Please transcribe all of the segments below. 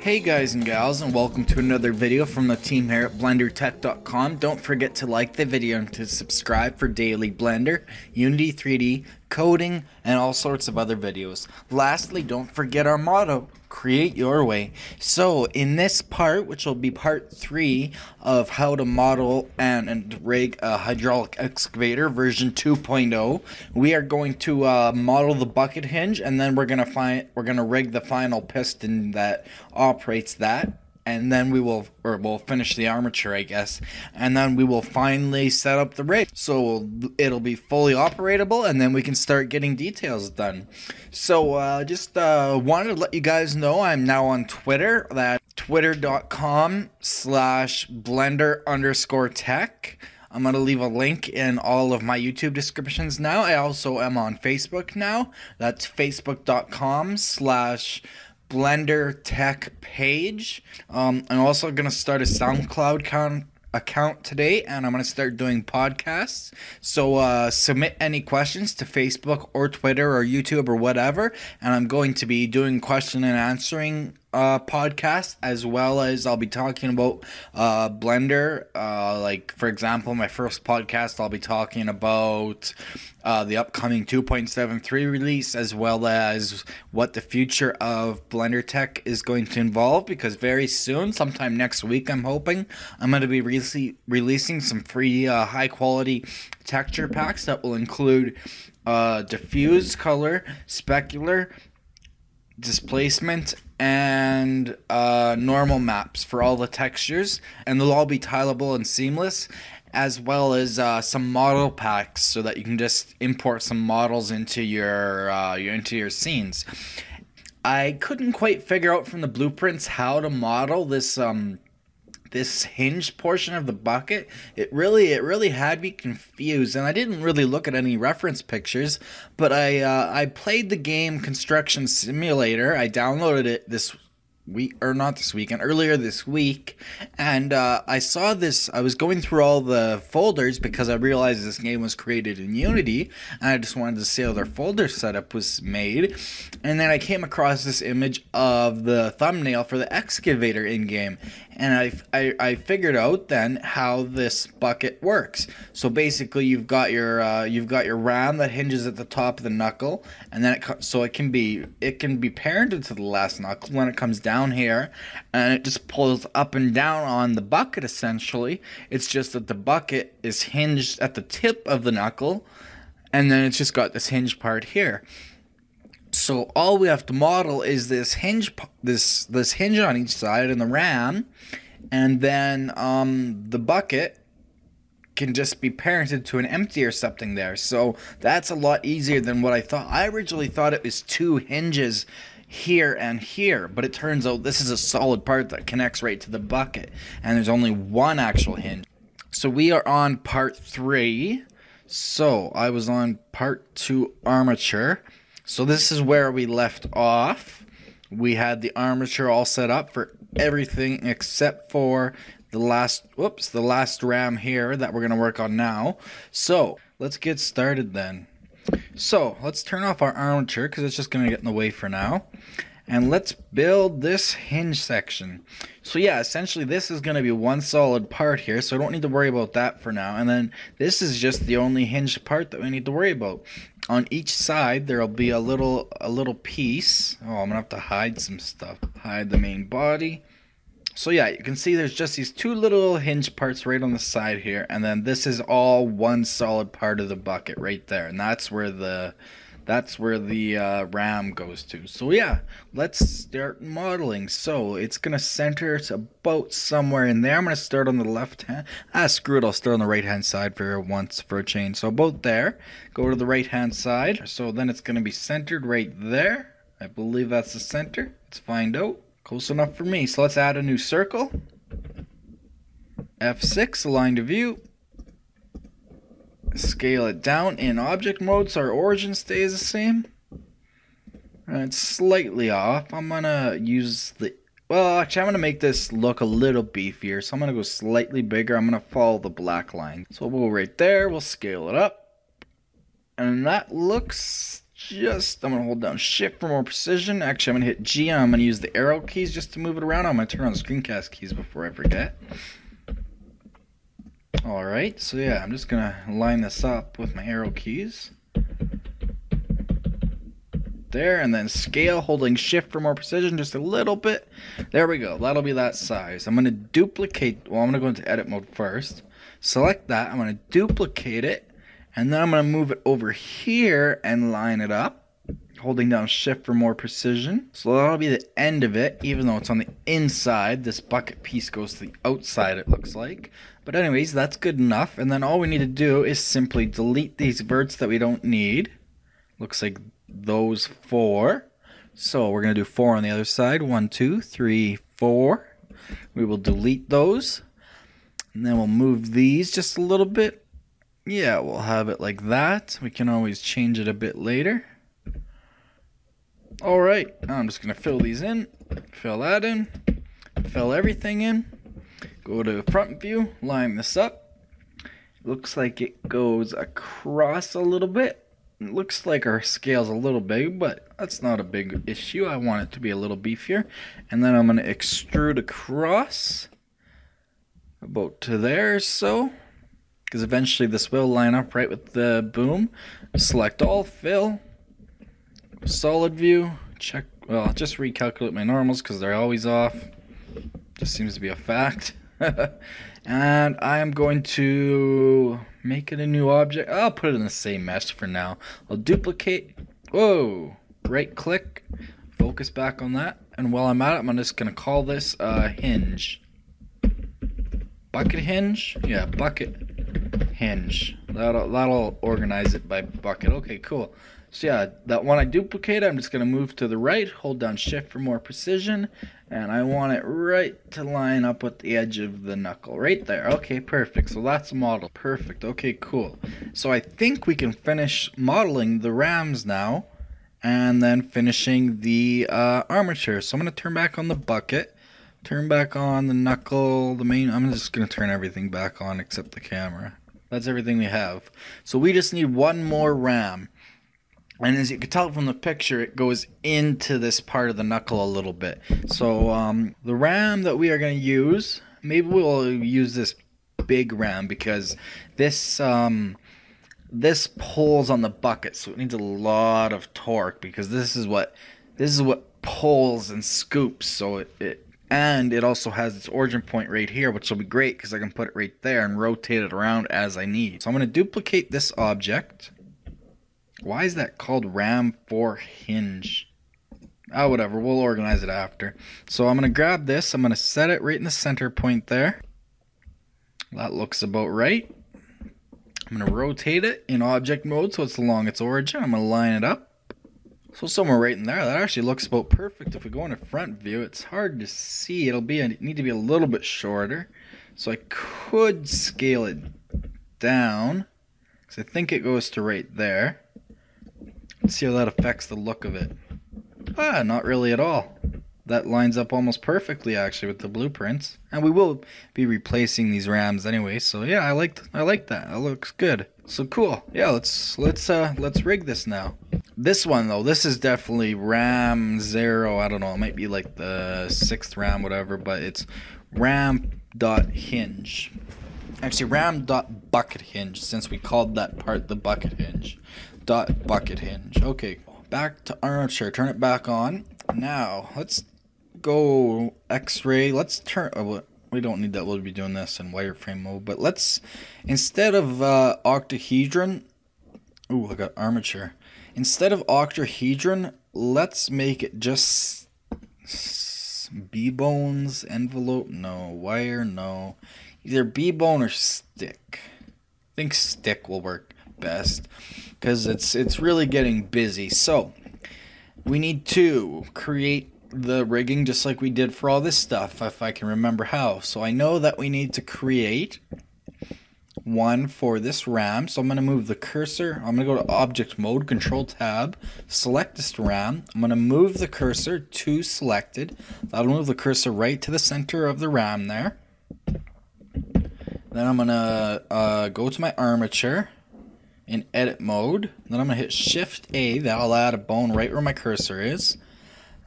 Hey guys and gals, and welcome to another video from the team here at BlenderTech.com. Don't forget to like the video and to subscribe for daily Blender, Unity 3D, coding, and all sorts of other videos. Lastly, don't forget our motto, create your way. So in this part, which will be part 3 of how to model and rig a hydraulic excavator version 2.0, we are going to model the bucket hinge, and then we're gonna rig the final piston that operates that, and then we'll finish the armature, I guess, and then we will finally set up the rig so it'll be fully operatable, and then we can start getting details done. So just wanted to let you guys know I'm now on Twitter, that twitter.com/blender_tech. I'm going to leave a link in all of my YouTube descriptions now. I also am on Facebook now. That's facebook.com/Blender Tech page. I'm also going to start a SoundCloud account today, and I'm going to start doing podcasts. So submit any questions to Facebook or Twitter or YouTube or whatever, and I'm going to be doing question and answering podcast, as well as I'll be talking about Blender. Like, for example, my first podcast, I'll be talking about the upcoming 2.73 release, as well as what the future of Blender Tech is going to involve, because very soon, sometime next week, I'm hoping, I'm going to be releasing some free high quality texture packs that will include diffuse color, specular, displacement, and normal maps for all the textures, and they'll all be tileable and seamless, as well as some model packs so that you can just import some models into your scenes. I couldn't quite figure out from the blueprints how to model this this hinge portion of the bucket. It really had me confused, and I didn't really look at any reference pictures, but I played the game Construction Simulator. I downloaded it this week, or not this weekend, earlier this week, and I saw this. I was going through all the folders because I realized this game was created in Unity, and I just wanted to see how their folder setup was made. And then I came across this image of the thumbnail for the excavator in game, and I figured out then how this bucket works. So basically, you've got your ram that hinges at the top of the knuckle, and then it can be parented to the last knuckle when it comes down here, and it just pulls up and down on the bucket. Essentially, it's just that the bucket is hinged at the tip of the knuckle, and then it's just got this hinge part here. So all we have to model is this hinge, this hinge on each side, and the ram, and then the bucket can just be parented to an empty or something there. So that's a lot easier than what I thought. I originally thought it was two hinges here and here, but it turns out this is a solid part that connects right to the bucket, and there's only one actual hinge. So we are on part 3. So I was on part 2 armature. So this is where we left off. We had the armature all set up for everything except for the last ram here that we're going to work on now. So let's get started then. So let's turn off our armature because it's just going to get in the way for now. And let's build this hinge section. So yeah, essentially this is going to be one solid part here, so I don't need to worry about that for now. And then this is just the only hinged part that we need to worry about. On each side there'll be a little piece. Oh, I'm going to have to hide some stuff. Hide the main body. So yeah, you can see there's just these two little hinge parts right on the side here, and then this is all one solid part of the bucket right there, and that's where the ram goes to. So yeah, let's start modeling. So it's gonna center to about somewhere in there. I'm gonna start on the left hand. Screw it, I'll start on the right hand side for once for a change. So about there, go to the right hand side. So then it's gonna be centered right there. I believe that's the center. Let's find out. Close enough for me. So let's add a new circle. F6, align to view. Scale it down in object mode so our origin stays the same. It's slightly off. I'm gonna use well, actually I'm gonna make this look a little beefier. So I'm gonna go slightly bigger. I'm gonna follow the black line. So we'll go right there. We'll scale it up. And that looks I'm gonna hold down shift for more precision. Actually, I'm gonna hit G and I'm gonna use the arrow keys just to move it around. I'm gonna turn on the screencast keys before I forget. Alright, so yeah, I'm just gonna line this up with my arrow keys. There, and then scale, holding shift for more precision just a little bit. There we go, that'll be that size. I'm gonna duplicate, well, I'm gonna go into edit mode first. Select that, I'm gonna duplicate it, and then I'm gonna move it over here and line it up, holding down shift for more precision. So that'll be the end of it, even though it's on the inside. This bucket piece goes to the outside, it looks like. But anyways, that's good enough. And then all we need to do is simply delete these verts that we don't need. Looks like those 4. So we're going to do 4 on the other side. 1, 2, 3, 4. We will delete those. And then we'll move these just a little bit. Yeah, we'll have it like that. We can always change it a bit later. Alright, now I'm just going to fill these in. Fill that in. Fill everything in. Go to front view, line this up. Looks like it goes across a little bit. It looks like our scale's a little big, but that's not a big issue. I want it to be a little beefier. And then I'm going to extrude across about to there, so. Because eventually this will line up right with the boom. Select all, fill. Solid view. Check, well, just recalculate my normals because they're always off. Just seems to be a fact. And I am going to make it a new object. I'll put it in the same mesh for now. I'll duplicate. Whoa. Right click. Focus back on that. And while I'm at it, I'm just going to call this hinge. Bucket hinge? Yeah, bucket hinge. That'll organize it by bucket. Okay, cool. So yeah, that one I duplicate, I'm just going to move to the right, hold down shift for more precision, and I want it right to line up with the edge of the knuckle, right there. Okay, perfect. So that's the model. Perfect. Okay, cool. So I think we can finish modeling the rams now, and then finishing the armature. So I'm going to turn back on the bucket, turn back on the knuckle, the main. I'm just going to turn everything back on except the camera. That's everything we have. So we just need one more ram. And as you can tell from the picture, it goes into this part of the knuckle a little bit. So the ram that we are going to use, maybe we'll use this big ram because this this pulls on the bucket, so it needs a lot of torque because this is what pulls and scoops. So and it also has its origin point right here, which will be great because I can put it right there and rotate it around as I need. So I'm going to duplicate this object. Why is that called ram for hinge? Oh, whatever. We'll organize it after. So I'm going to grab this. I'm going to set it right in the center point there. That looks about right. I'm going to rotate it in object mode so it's along its origin. I'm going to line it up. So somewhere right in there. That actually looks about perfect. If we go into front view, it's hard to see. It'll need to be a little bit shorter. So I could scale it down because I think it goes to right there. Let's see how that affects the look of it. Ah, not really at all. That lines up almost perfectly actually with the blueprints. And we will be replacing these rams anyway, so yeah, I like that. That looks good. So cool. Yeah, let's rig this now. This one though, this is definitely ram 0. I don't know, it might be like the 6th ram, whatever, but it's ram.hinge. Actually, ram.bucket hinge, since we called that part the bucket hinge. Bucket hinge. Okay, back to armature. Turn it back on. Now let's go X-ray. Let's turn. We don't need that. We'll be doing this in wireframe mode. But let's, instead of octahedron. Ooh, I got armature. Instead of octahedron, let's make it just B-bones envelope. No wire. No, either B-bone or stick. I think stick will work best because it's really getting busy. So we need to create the rigging just like we did for all this stuff, if I can remember how. So I know that we need to create one for this ram. So I'm going to move the cursor. I'm going to go to object mode, control tab, select this ram. I'm going to move the cursor to selected. That'll move the cursor right to the center of the ram there. Then I'm going to go to my armature. in edit mode. Then I'm going to hit Shift A. That'll add a bone right where my cursor is.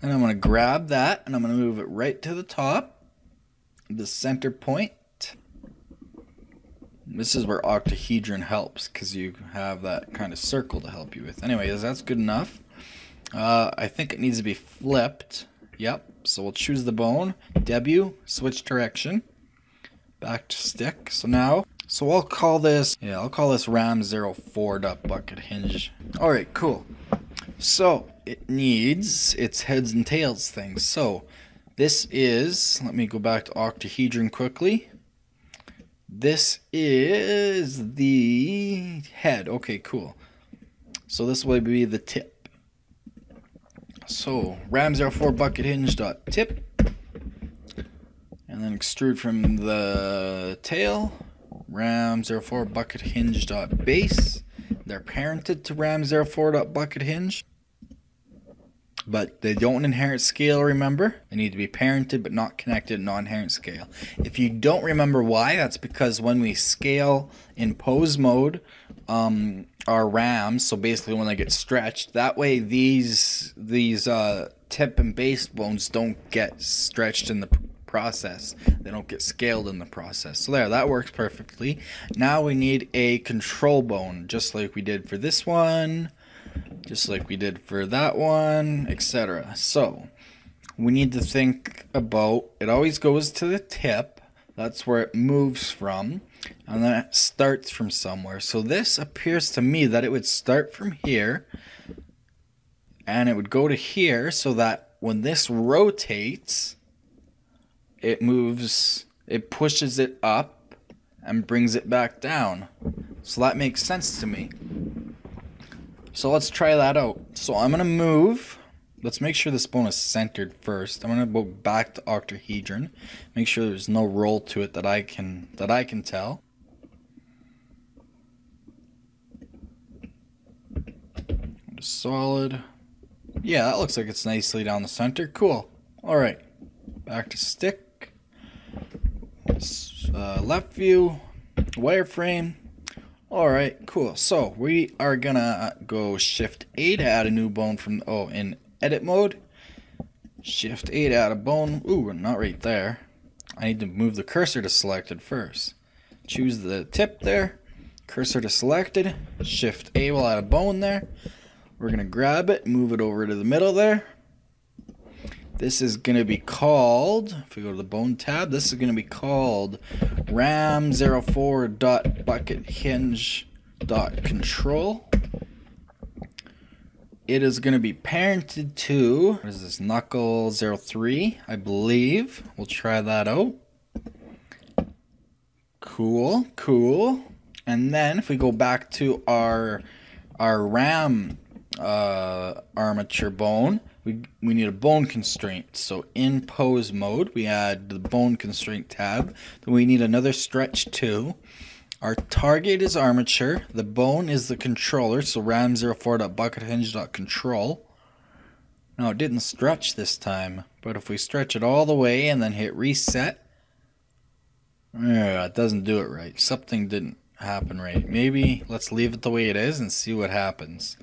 And I'm going to grab that and I'm going to move it right to the top, the center point. This is where octahedron helps because you have that kind of circle to help you with. Anyways, that's good enough. I think it needs to be flipped. Yep. So we'll choose the bone. W, switch direction. Back to stick. So now, I'll call this, ram04.bucketHinge. Alright, cool. So it needs its heads and tails thing. So this is, let me go back to octahedron quickly. This is the head. Okay, cool. So this will be the tip. So ram04.bucketHinge.tip. And then extrude from the tail. ram04.bucketHinge.base. They're parented to ram04.bucketHinge. But they don't inherit scale, remember? They need to be parented but not connected, non-inherent scale. If you don't remember why, that's because when we scale in pose mode, our rams, so basically when they get stretched, that way these tip and base bones don't get stretched in the process. They don't get scaled in the process. So there, that works perfectly. Now we need a control bone, just like we did for this one, just like we did for that one, etc. So we need to think about, it always goes to the tip, that's where it moves from, and then it starts from somewhere. So this appears to me that it would start from here and it would go to here, so that when this rotates, it moves, it pushes it up and brings it back down. So that makes sense to me. So let's try that out. So I'm going to move. Let's make sure this bone is centered first. I'm going to go back to octahedron. Make sure there's no roll to it that I can tell. Solid. Yeah, that looks like it's nicely down the center. Cool. Alright. Back to stick. Left view. Wireframe. Alright, cool. So we are gonna go Shift A to add a new bone from, in edit mode. Shift A to add a bone. Ooh, not right there. I need to move the cursor to selected first. Choose the tip there. Cursor to selected. Shift A will add a bone there. We're gonna grab it, move it over to the middle there. This is going to be called, if we go to the bone tab, this is going to be called ram04.bucketHinge.control. It is going to be parented to, what is this, knuckle 03, I believe. We'll try that out. Cool, cool. And then if we go back to our ram armature bone, we need a bone constraint. So in pose mode, we add the bone constraint tab. Then we need another stretch too. Our target is armature. The bone is the controller. So ram04.bucketHinge.control. No, it didn't stretch this time. But if we stretch it all the way and then hit reset, it doesn't do it right. Something didn't happen right. Maybe let's leave it the way it is and see what happens.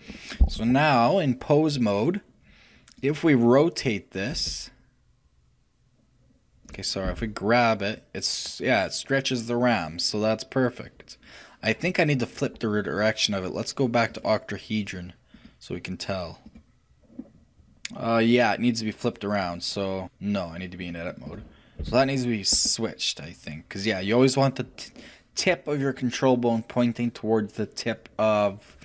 So now in pose mode, if we rotate this, okay, sorry, if we grab it, it stretches the ram, so that's perfect. I think I need to flip the direction of it. Let's go back to octahedron so we can tell. Yeah, it needs to be flipped around, so no, I need to be in edit mode. So that needs to be switched, I think, because yeah, you always want the tip of your control bone pointing towards the tip of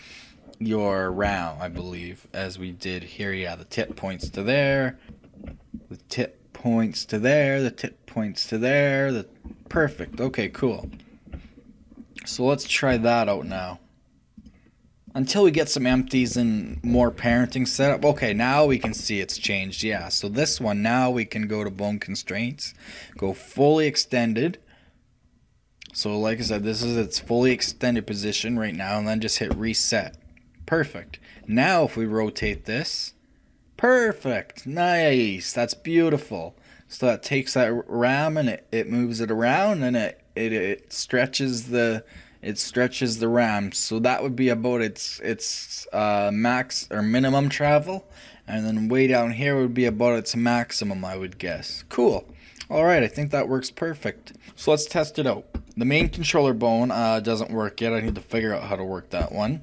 your ram, I believe, as we did here. Yeah, the tip points to there, the tip points to there, the tip points to there. Perfect. Okay, cool. So let's try that out now. Until we get some empties and more parenting setup. Okay, now we can see it's changed. Yeah, so this one, now we can go to bone constraints, go fully extended. So like I said, this is its fully extended position right now, and then just hit reset. Perfect. Now if we rotate this, perfect, nice, that's beautiful. So that takes that ram and it moves it around, and it stretches it stretches the RAM. So that would be about its max or minimum travel. And then way down here would be about its maximum, I would guess. Cool. Alright, I think that works perfect. So let's test it out. The main controller bone doesn't work yet. I need to figure out how to work that one.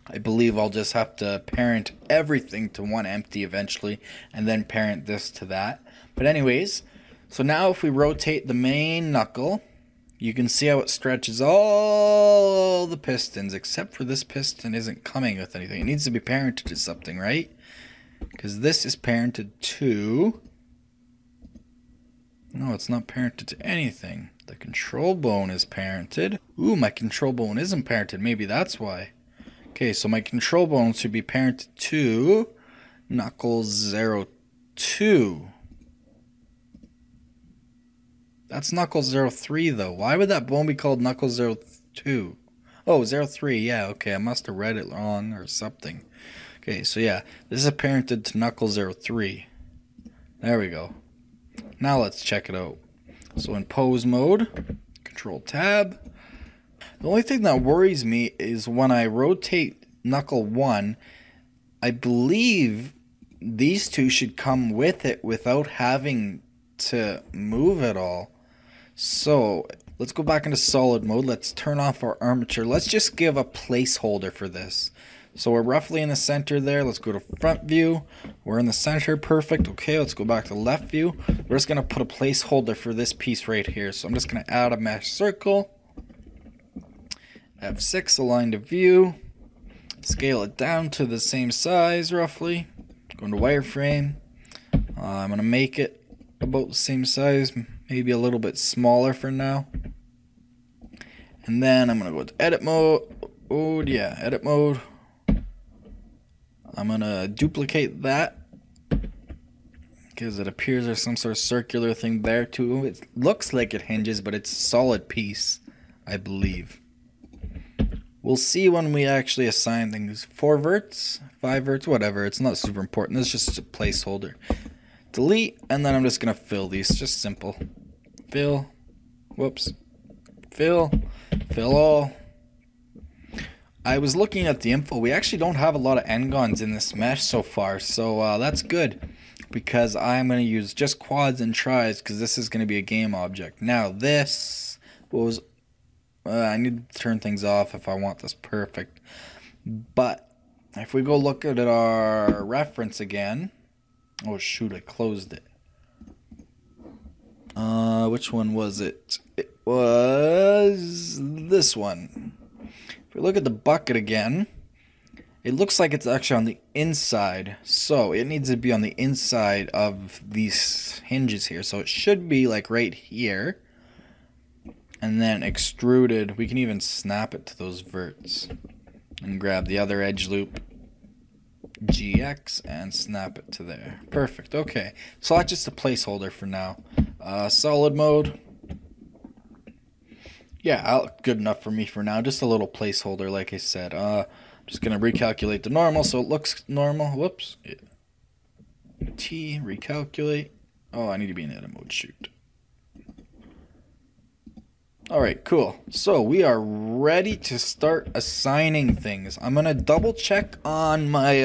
I believe I'll just have to parent everything to one empty eventually, and then parent this to that. But anyways, so now if we rotate the main knuckle, you can see how it stretches all the pistons, except for this piston isn't coming with anything. It needs to be parented to something, right? Because this is parented to... No, it's not parented to anything. The control bone is parented. Ooh, my control bone isn't parented. Maybe that's why. Okay, so my control bone should be parented to knuckle 02. That's knuckle 03 though. Why would that bone be called knuckle 02? Oh, 03. Yeah, okay. I must have read it wrong or something. Okay, so yeah, this is parented to knuckle 03. There we go. Now let's check it out. So in pose mode, control tab. The only thing that worries me is when I rotate knuckle 1, I believe these two should come with it without having to move at all. So let's go back into solid mode. Let's turn off our armature. Let's just give a placeholder for this. So we're roughly in the center there. Let's go to front view. We're in the center. Perfect. Okay, let's go back to left view. We're just going to put a placeholder for this piece right here. So I'm just going to add a mesh circle. F6, align to view. Scale it down to the same size roughly. Go into wireframe. I'm going to make it about the same size. Maybe a little bit smaller for now. And then I'm going to go to edit mode. Oh yeah, edit mode. I'm going to duplicate that because it appears there's some sort of circular thing there too. It looks like it hinges, but it's a solid piece, I believe. We'll see when we actually assign things. 4 verts, 5 verts, whatever. It's not super important. It's just a placeholder. Delete, and then I'm just going to fill these. Just simple. Fill. Whoops. Fill. Fill all. I was looking at the info. We actually don't have a lot of n-gons in this mesh so far, so that's good because I'm going to use just quads and tris because this is going to be a game object. Now this was I need to turn things off if I want this perfect. But if we go look at our reference again, oh shoot, I closed it. Which one was it? It was this one. If we look at the bucket again, it looks like it's actually on the inside. So it needs to be on the inside of these hinges here. So it should be like right here. And then extruded. We can even snap it to those verts. And grab the other edge loop. GX and snap it to there. Perfect. Okay. So that's just a placeholder for now. Solid mode. Yeah, good enough for me for now. Just a little placeholder, like I said. Just going to recalculate the normal so it looks normal. Whoops. T, recalculate. Oh, I need to be in edit mode. Shoot. Alright, cool. So we are ready to start assigning things. I'm going to double check on my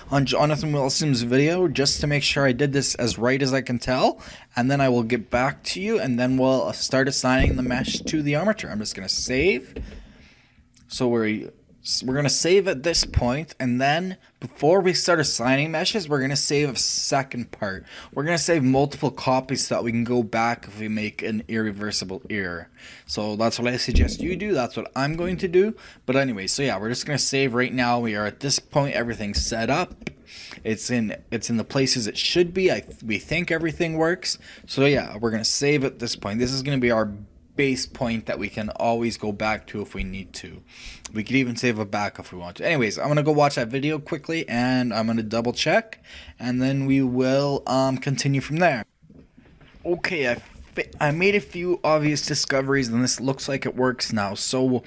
on Jonathan Wilson's video just to make sure I did this as right as I can tell. And then I will get back to you and then we'll start assigning the mesh to the armature. I'm just going to save. So we're going to save at this point, and then before we start assigning meshes, we're going to save a second part. We're going to save multiple copies so that we can go back if we make an irreversible error. So that's what I suggest you do. That's what I'm going to do. But anyway, so yeah, we're just going to save right now. We are at this point. Everything's set up. It's in the places it should be. We think everything works. So yeah, we're going to save at this point. This is going to be our base point that we can always go back to if we need to. We could even save a back if we want to. Anyways, I'm going to go watch that video quickly and I'm going to double check and then we will continue from there. Okay, I made a few obvious discoveries and this looks like it works now. So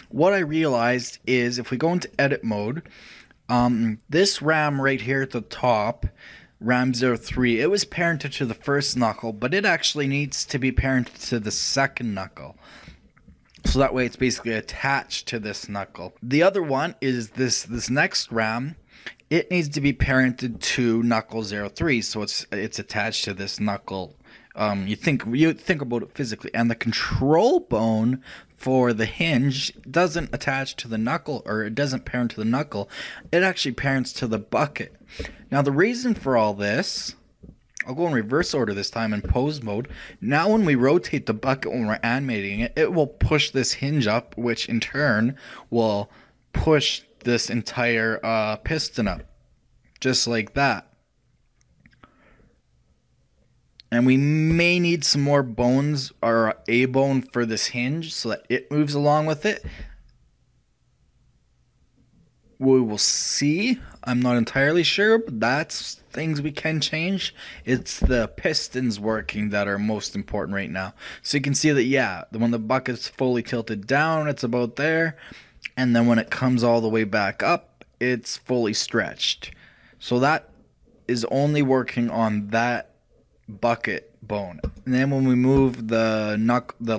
what I realized is if we go into edit mode, this RAM right here at the top, RAM 03, it was parented to the first knuckle, but it actually needs to be parented to the second knuckle. So that way it's basically attached to this knuckle. The other one is this next ram. It needs to be parented to knuckle 03, so it's attached to this knuckle. You think about it physically, and the control bone for the hinge doesn't attach to the knuckle, or it doesn't parent to the knuckle. It actually parents to the bucket. Now the reason for all this, I'll go in reverse order this time in pose mode. Now when we rotate the bucket when we're animating it, it will push this hinge up, which in turn will push this entire piston up, just like that. And we may need some more bones, or a bone for this hinge, so that it moves along with it. We will see. I'm not entirely sure, but that's things we can change. It's the pistons working that are most important right now. So you can see that, yeah, when the bucket's fully tilted down, it's about there. And then when it comes all the way back up, it's fully stretched. So that is only working on that bucket bone. And then when we move the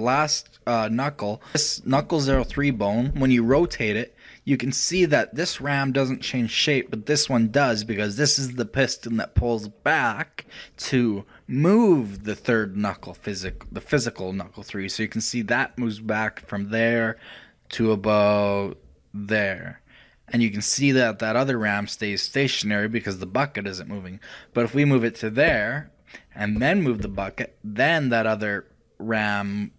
last knuckle, this knuckle 03 bone, when you rotate it, you can see that this ram doesn't change shape, but this one does, because this is the piston that pulls back to move the third knuckle, the physical knuckle 3. So you can see that moves back from there to about there. And you can see that that other ram stays stationary because the bucket isn't moving. But if we move it to there and then move the bucket, then that other ram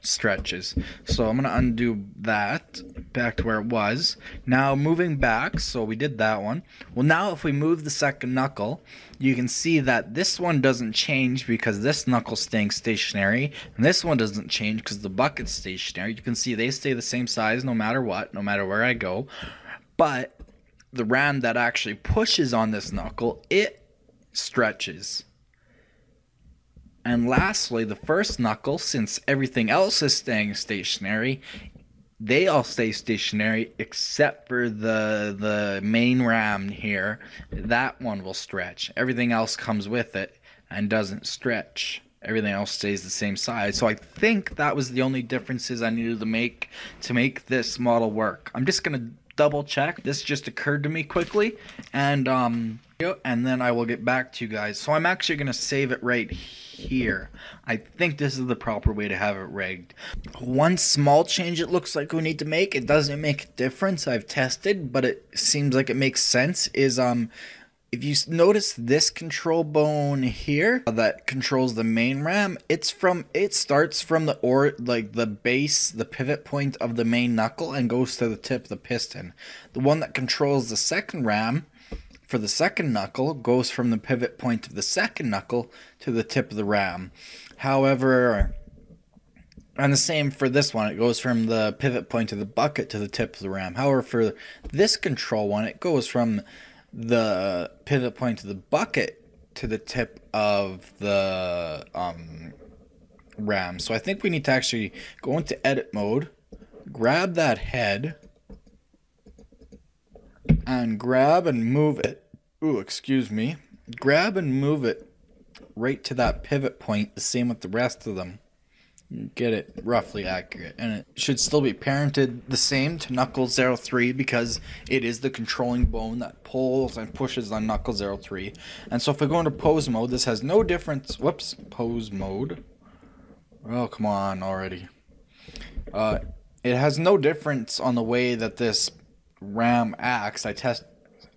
stretches. So I'm going to undo that back to where it was. Now moving back, so we did that one. Well, now if we move the second knuckle, you can see that this one doesn't change because this knuckle's staying stationary, and this one doesn't change because the bucket's stationary. You can see they stay the same size no matter what, no matter where I go. But the ram that actually pushes on this knuckle, it stretches. And lastly, the first knuckle, since everything else is staying stationary, they all stay stationary except for the main ram here. That one will stretch. Everything else comes with it and doesn't stretch. Everything else stays the same size. So I think that was the only differences I needed to make this model work. I'm just going to double check. This just occurred to me quickly, and then I will get back to you guys. So I'm actually going to save it right here. I think this is the proper way to have it rigged. One small change it looks like we need to make, it doesn't make a difference, I've tested, but it seems like it makes sense, is if you notice this control bone here that controls the main ram, it starts from the base, the pivot point of the main knuckle, and goes to the tip of the piston. The one that controls the second ram for the second knuckle goes from the pivot point of the second knuckle to the tip of the ram. However, and the same for this one, it goes from the pivot point of the bucket to the tip of the ram. However, for this control one, it goes from the pivot point of the bucket to the tip of the ram. So I think we need to actually go into edit mode, grab that head, and grab and move it. Grab and move it right to that pivot point, the same with the rest of them. Get it roughly accurate, and it should still be parented the same to knuckle 03 because it is the controlling bone that pulls and pushes on knuckle 03. And so if we go into pose mode, this has no difference. Whoops, pose mode. Oh, come on already. It has no difference on the way that this ram acts.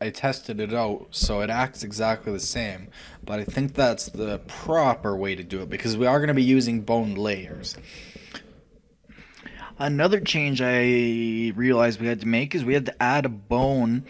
I tested it out, so it acts exactly the same, but I think that's the proper way to do it because we are going to be using bone layers. Another change I realized we had to make is we had to add a bone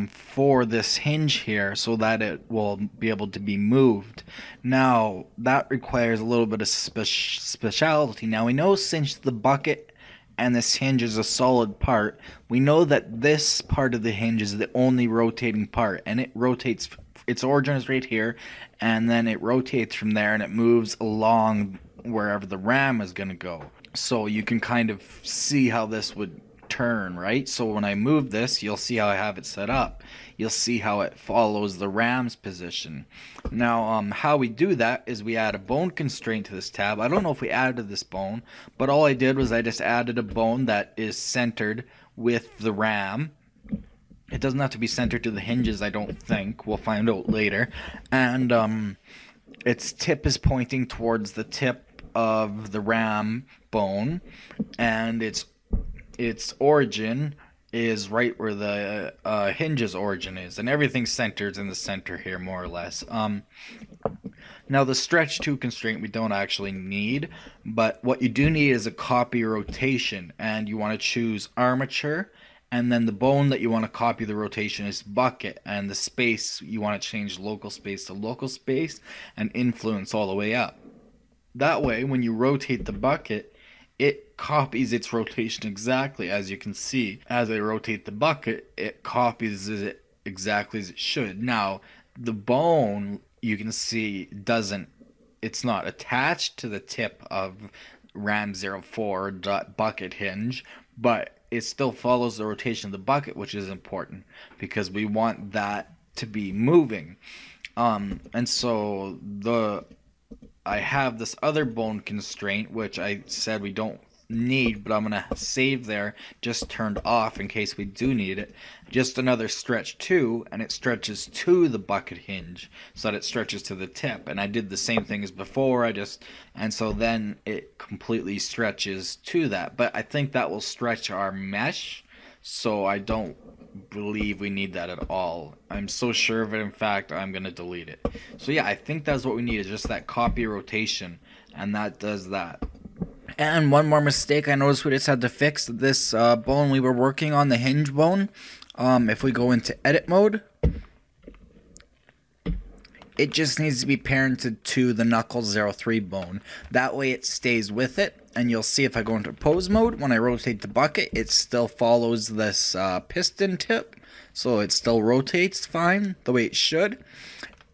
for this hinge here so that it will be able to be moved. Now, that requires a little bit of speciality. Now, we know since the bucket and this hinge is a solid part, we know that this part of the hinge is the only rotating part, and it rotates, its origin is right here, and then it rotates from there and it moves along wherever the ram is going to go. So you can kind of see how this would turn, right? So when I move this, you'll see how I have it set up. You'll see how it follows the ram's position. Now, how we do that is we add a bone constraint to this tab. I don't know if we added this bone, but all I did was I just added a bone that is centered with the ram. It doesn't have to be centered to the hinges, I don't think. We'll find out later. And its tip is pointing towards the tip of the ram bone, and its origin is right where the hinge's origin is, and everything's centered in the center here, more or less. Now the stretch 2 constraint we don't actually need, but what you do need is a copy rotation, and you want to choose armature, and then the bone that you want to copy the rotation is bucket, and the space you want to change local space to local space and influence all the way up. That way, when you rotate the bucket, it copies its rotation exactly. As you can see, as I rotate the bucket, it copies it exactly as it should. Now, the bone, you can see, it's not attached to the tip of ram04.bucket hinge, but it still follows the rotation of the bucket, which is important because we want that to be moving. And so I have this other bone constraint, which I said we don't need, but I'm going to save there, just turned off in case we do need it. Just another stretch 2, and it stretches to the bucket hinge so that it stretches to the tip. And I did the same thing as before, and so then it completely stretches to that. But I think that will stretch our mesh, so I don't believe we need that at all. I'm so sure of it, in fact, I'm going to delete it. So yeah, I think that's what we need, is just that copy rotation, and that does that. And one more mistake I noticed we just had to fix. This bone we were working on, the hinge bone, if we go into edit mode, it just needs to be parented to the knuckle 03 bone. That way it stays with it. And you'll see if I go into pose mode, when I rotate the bucket, it still follows this piston tip. So it still rotates fine, the way it should.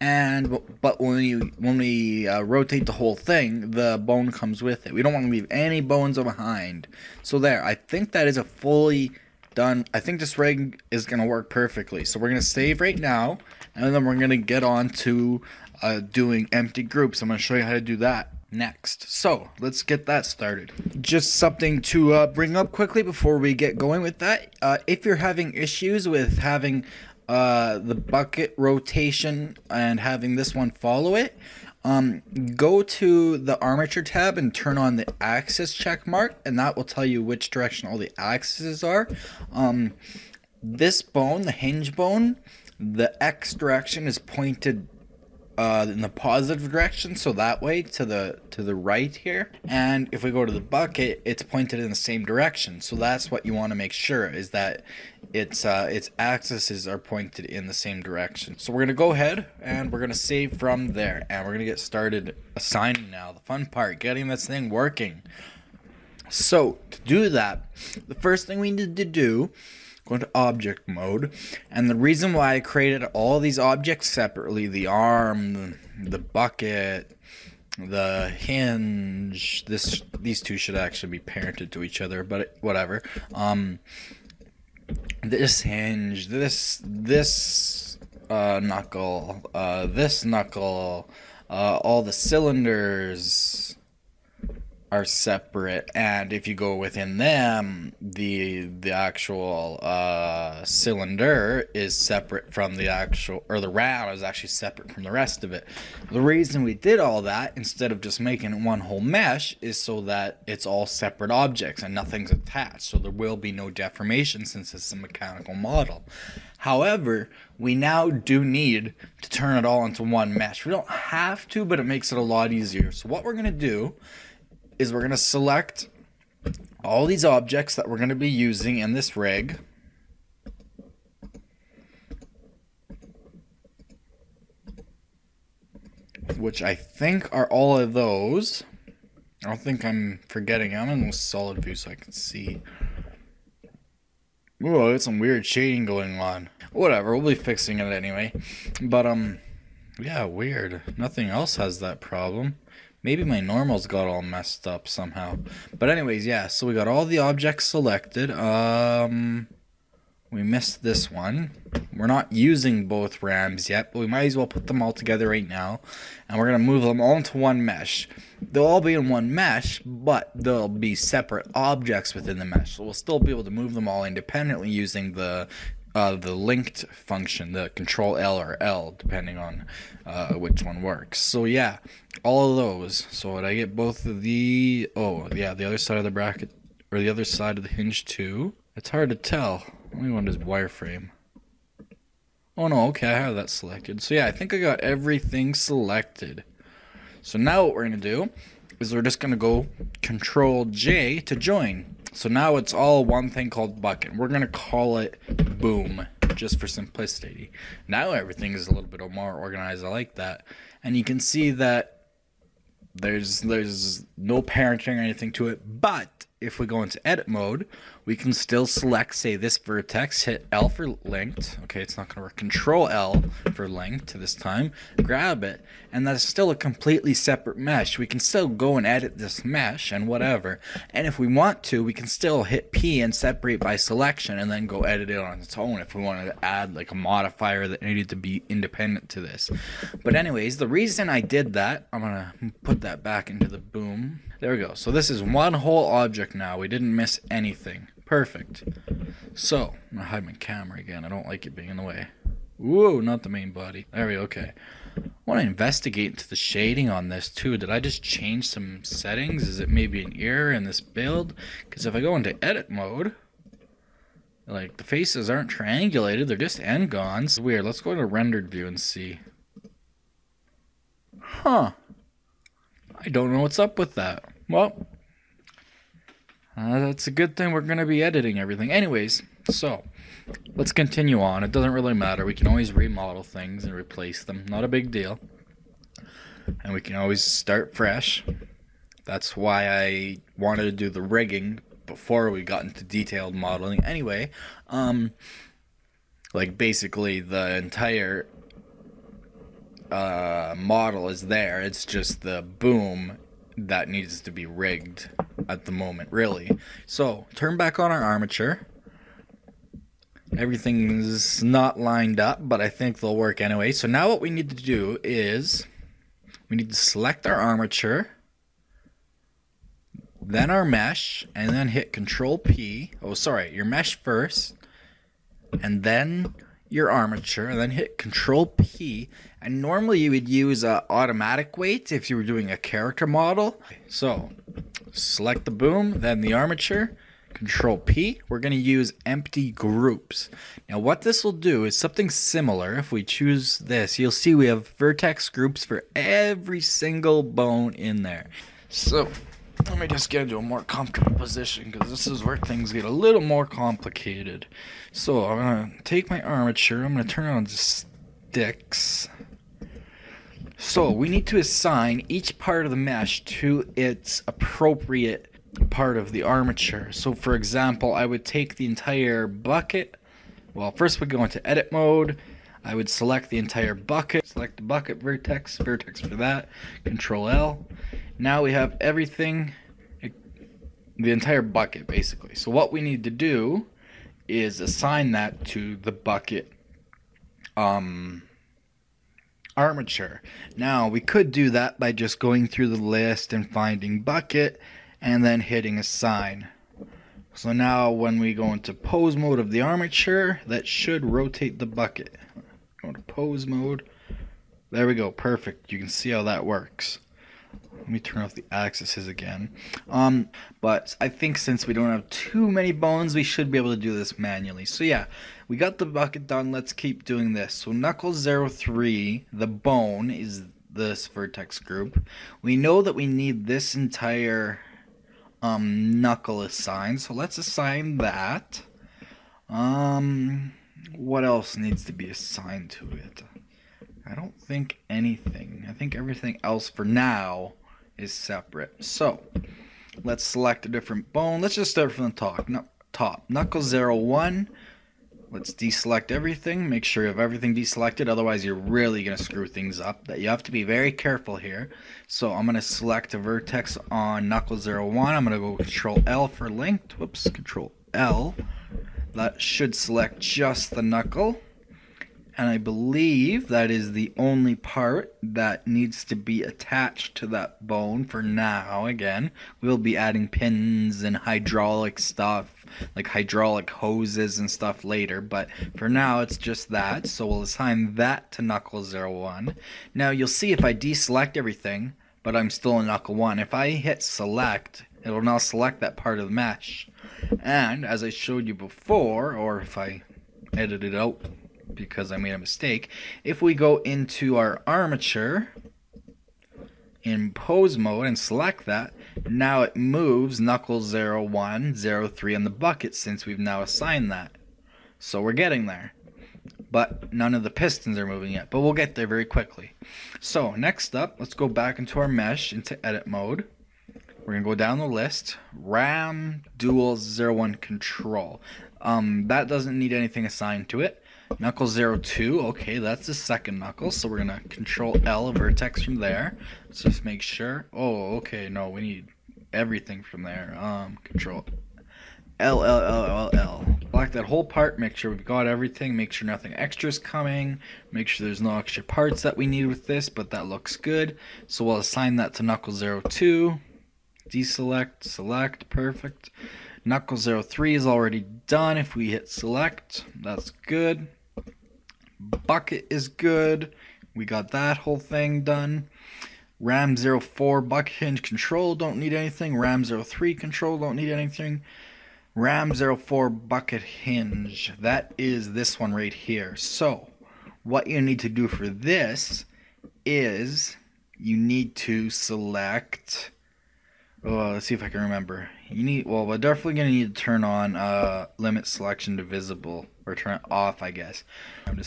But when we rotate the whole thing, the bone comes with it. We don't want to leave any bones behind. So there, I think that is a fully done. I think this rig is going to work perfectly. So we're going to save right now, and then we're going to get on to doing empty groups. I'm going to show you how to do that next. So let's get that started. Just something to bring up quickly before we get going with that. If you're having issues with having the bucket rotation and having this one follow it, go to the armature tab and turn on the axis check mark, and that will tell you which direction all the axes are. This bone, the hinge bone, the X direction is pointed in the positive direction, so that way to the right here. And if we go to the bucket, it's pointed in the same direction. So that's what you want to make sure, is that its axes are pointed in the same direction. So we're gonna go ahead and we're gonna save from there, and we're gonna get started assigning now. The fun part, getting this thing working. So to do that, the first thing we need to do, go into object mode, and the reason why I created all these objects separately, the arm, the bucket, the hinge, these two should actually be parented to each other, but whatever. This hinge, this knuckle, this knuckle, all the cylinders are separate, and if you go within them, the actual cylinder is separate from the actual, or the ram is actually separate from the rest of it. The reason we did all that instead of just making one whole mesh is so that it's all separate objects and nothing's attached, so there will be no deformation since it's a mechanical model. However, we now do need to turn it all into one mesh. We don't have to, but it makes it a lot easier. So what we're going to do is we're going to select all these objects that we're going to be using in this rig. Which I think are all of those. I don't think I'm forgetting. I'm in solid view so I can see. Ooh, there's some weird shading going on. Whatever, we'll be fixing it anyway. But, yeah, weird. Nothing else has that problem. Maybe my normals got all messed up somehow. But anyways, yeah, so we got all the objects selected. We missed this one. We're not using both rams yet, but we might as well put them all together right now. And we're going to move them all into one mesh. They'll all be in one mesh, but they'll be separate objects within the mesh. So we'll still be able to move them all independently using the linked function, the control L or L, depending on which one works. So yeah, all of those. So would I get both of the, oh yeah, the other side of the bracket, or the other side of the hinge too? It's hard to tell. Only one is wireframe. Oh no, okay, I have that selected. So yeah, I think I got everything selected. So now what we're going to do is we're just going to go Control J to join. So now it's all one thing called bucket. We're going to call it boom, just for simplicity. Now everything is a little bit more organized. I like that. And you can see that there's no parenting or anything to it, but if we go into edit mode, we can still select, say, this vertex, hit L for linked. Okay, it's not going to work. Control L for linked this time. Grab it, and that's still a completely separate mesh. We can still go and edit this mesh and whatever. And if we want to, we can still hit P and separate by selection and then go edit it on its own if we wanted to add like a modifier that needed to be independent to this. But anyways, the reason I did that, I'm going to put that back into the boom. There we go. So this is one whole object now. We didn't miss anything. Perfect. So, I'm going to hide my camera again. I don't like it being in the way. Whoa, not the main body. There we go. Okay. I want to investigate into the shading on this too. Did I just change some settings? Is it maybe an error in this build? Because if I go into edit mode, like the faces aren't triangulated. They're just n-gons. Weird. Let's go to rendered view and see. Huh. I don't know what's up with that. Well, that's a good thing. We're going to be editing everything. Anyways, so let's continue on. It doesn't really matter. We can always remodel things and replace them. Not a big deal. And we can always start fresh. That's why I wanted to do the rigging before we got into detailed modeling. Anyway, like basically the entire model is there. It's just the boom that needs to be rigged at the moment, really. So turn back on our armature. Everything's not lined up, but I think they'll work anyway. So now what we need to do is we need to select our armature, then our mesh, and then hit Control P. Oh, sorry, your mesh first, and then your armature, and then hit Control P. And normally you would use automatic weight if you were doing a character model. So select the boom, then the armature, Control P. We're going to use empty groups. Now what this will do is something similar. If we choose this, you'll see we have vertex groups for every single bone in there. So let me just get into a more comfortable position because this is where things get a little more complicated. So I'm going to take my armature, I'm going to turn it on to sticks. So we need to assign each part of the mesh to its appropriate part of the armature. So for example, I would take the entire bucket. Well, first we go into edit mode. I would select the entire bucket, select the bucket vertex for that, Control L. Now we have everything, the entire bucket basically. So what we need to do is assign that to the bucket armature. Now we could do that by just going through the list and finding bucket and then hitting assign. So now when we go into pose mode of the armature, that should rotate the bucket. Go to pose mode. There we go, perfect. You can see how that works. Let me turn off the axes again. But I think since we don't have too many bones, we should be able to do this manually. So yeah, we got the bucket done. Let's keep doing this. So knuckle 03, the bone, is this vertex group. We know that we need this entire knuckle assigned. So let's assign that. What else needs to be assigned to it? I don't think anything. I think everything else for now is separate. So let's select a different bone. Let's just start from the top. Knuckle 01. Let's deselect everything. Make sure you have everything deselected, otherwise you're really going to screw things up. That you have to be very careful here. So I'm going to select a vertex on knuckle 01. I'm going to go Control L for linked. Whoops, Control L. That should select just the knuckle. And I believe that is the only part that needs to be attached to that bone for now. Again, we'll be adding pins and hydraulic stuff, like hydraulic hoses and stuff later. But for now, it's just that. So we'll assign that to knuckle 01. Now you'll see if I deselect everything, but I'm still in knuckle 1. If I hit select, it'll now select that part of the mesh. And as I showed you before, or if I edit it out, because I made a mistake, if we go into our armature in pose mode and select that, now it moves knuckle 01, 03 in the bucket since we've now assigned that. So we're getting there. But none of the pistons are moving yet, but we'll get there very quickly. So next up, let's go back into our mesh into edit mode. We're going to go down the list, RAM dual 01 control. That doesn't need anything assigned to it. Knuckle 02, okay, that's the second knuckle, so we're going to Control L a vertex from there. So just make sure. Oh, okay, no, we need everything from there. Control L, L, L, L, L. Select that whole part, make sure we've got everything, make sure nothing extra is coming, make sure there's no extra parts that we need with this, but that looks good. So we'll assign that to Knuckle 02, deselect, select, perfect. Knuckle 03 is already done. If we hit select, that's good. Bucket is good. We got that whole thing done. RAM 04 bucket hinge control, don't need anything. RAM 03 control, don't need anything. RAM 04 bucket hinge, that is this one right here. So what you need to do for this is you need to select, let's see if I can remember. We're definitely going to need to turn on limit selection to visible, or turn it off, I guess.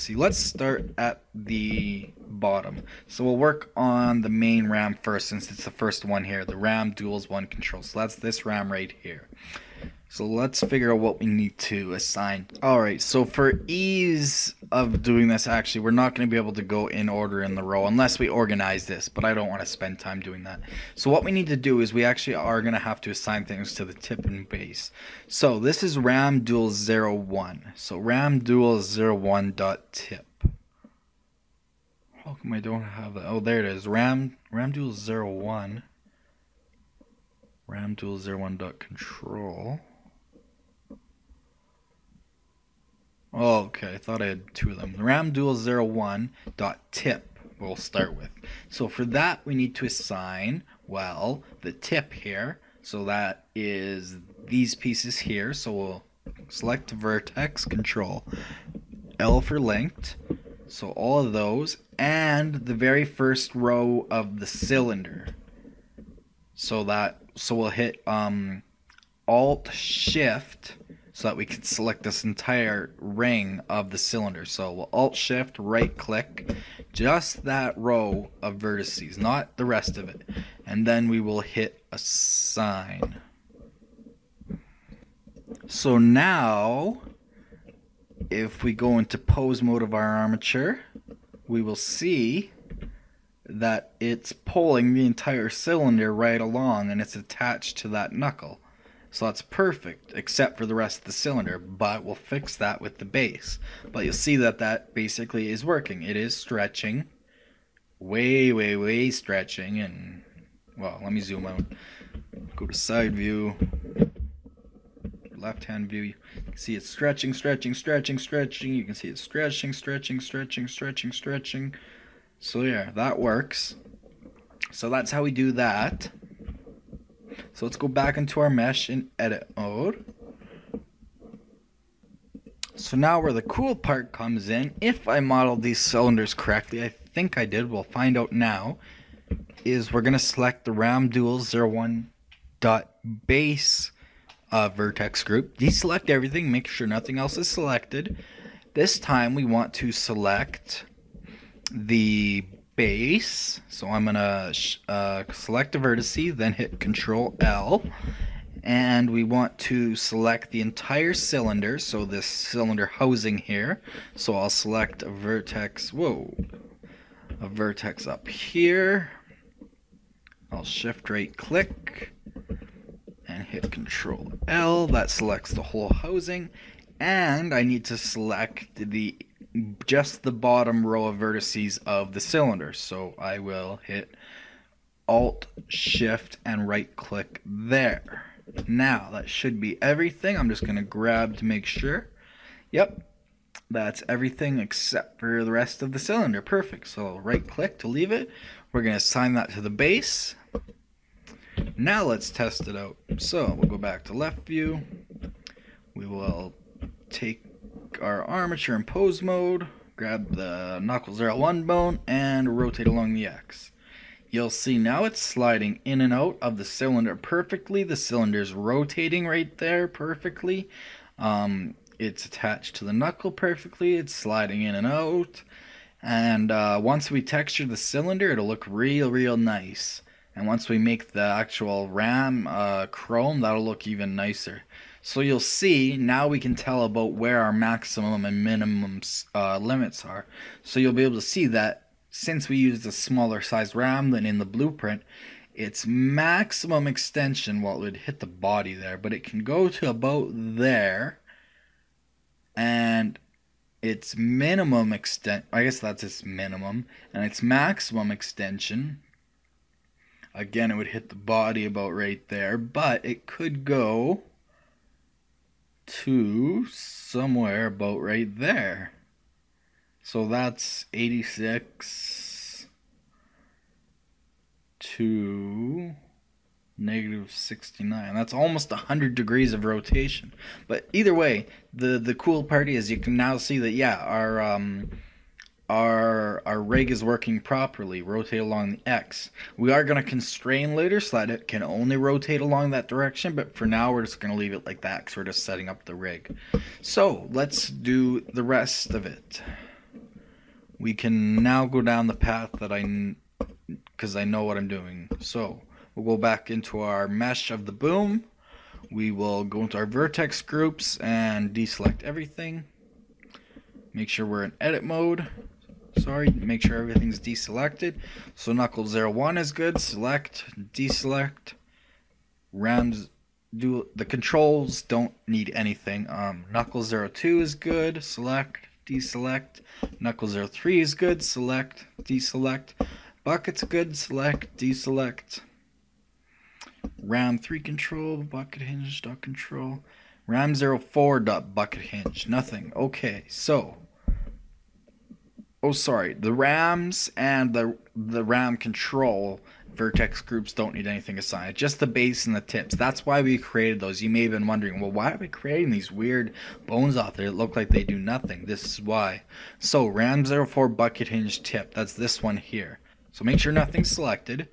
Let's start at the bottom. So we'll work on the main RAM first, since it's the first one here, the RAM duals 1 control. So that's this RAM right here. So let's figure out what we need to assign. Alright, so for ease of doing this, actually, we're not going to be able to go in order in the row unless we organize this, but I don't want to spend time doing that. So what we need to do is we actually are going to have to assign things to the tip and base. So this is RAM dual 01. So RAM dual 01.tip. How come I don't have that? Oh, there it is. RAM dual 01. RAM dual 01.control. Oh, okay, I thought I had two of them. The RAM dual 01.tip we'll start with. So for that we need to assign, well, the tip here. So that is these pieces here. So we'll select vertex, Control L for linked. So all of those, and the very first row of the cylinder. So we'll hit Alt Shift so that we can select this entire ring of the cylinder. So we'll Alt Shift, right click, just that row of vertices, not the rest of it. And then we will hit Assign. So now, if we go into pose mode of our armature, we will see that it's pulling the entire cylinder right along and it's attached to that knuckle. So that's perfect, except for the rest of the cylinder, but we'll fix that with the base. But you'll see that that basically is working. It is stretching, way stretching, and, well, let me zoom out. Go to side view, left-hand view. You can see it's stretching. You can see it's stretching. So yeah, that works. So that's how we do that. So let's go back into our mesh in edit mode. So now where the cool part comes in, if I modeled these cylinders correctly, I think I did, we'll find out now, is we're going to select the RAM dual 01.base vertex group, deselect everything, make sure nothing else is selected. This time we want to select the base, so I'm going to select a vertice, then hit Control L, and we want to select the entire cylinder, so this cylinder housing here. So I'll select a vertex, a vertex up here. I'll shift right click and hit Control L. That selects the whole housing, and I need to select just the bottom row of vertices of the cylinder. So I will hit Alt, Shift, and right click there. Now that should be everything. I'm just going to grab to make sure. Yep, that's everything except for the rest of the cylinder. Perfect. So I'll right click to leave it. We're going to assign that to the base. Now let's test it out. So we'll go back to left view. We will take our armature in pose mode, grab the knuckle 01 bone, and rotate along the X. You'll see now it's sliding in and out of the cylinder perfectly. The cylinder's rotating right there perfectly. It's attached to the knuckle perfectly. It's sliding in and out. And once we texture the cylinder, it'll look real nice. And once we make the actual ram chrome, that'll look even nicer. So you'll see, now we can tell about where our maximum and minimum limits are. So you'll be able to see that since we used a smaller size ram than in the blueprint, its maximum extension, well, it would hit the body there, but it can go to about there. And its minimum extent, I guess that's its minimum, and its maximum extension, again, it would hit the body about right there, but it could go to somewhere about right there. So that's 86 to -69. That's almost 100 degrees of rotation. But either way, the cool part is you can now see that, yeah, our rig is working properly. Rotate along the X. We are going to constrain later so that it can only rotate along that direction, but for now we're just going to leave it like that because we're just setting up the rig. So let's do the rest of it. We can now go down the path that because I know what I'm doing. So we'll go back into our mesh of the boom. We will go into our vertex groups and deselect everything. Make sure we're in edit mode. Make sure everything's deselected. So knuckle 01 is good. Select, deselect. Rams the controls don't need anything. Knuckle 02 is good. Select, deselect. Knuckle 03 is good. Select, deselect. Bucket's good. Select, deselect. Ram 3 control, bucket hinge dot control. Ram 04 dot bucket hinge, nothing. Okay, so the rams and the ram control vertex groups don't need anything assigned. Just the base and the tips. That's why we created those. You may have been wondering, well, why are we creating these weird bones out there that look like they do nothing? This is why. So ram 04 bucket hinge tip, that's this one here. So make sure nothing's selected.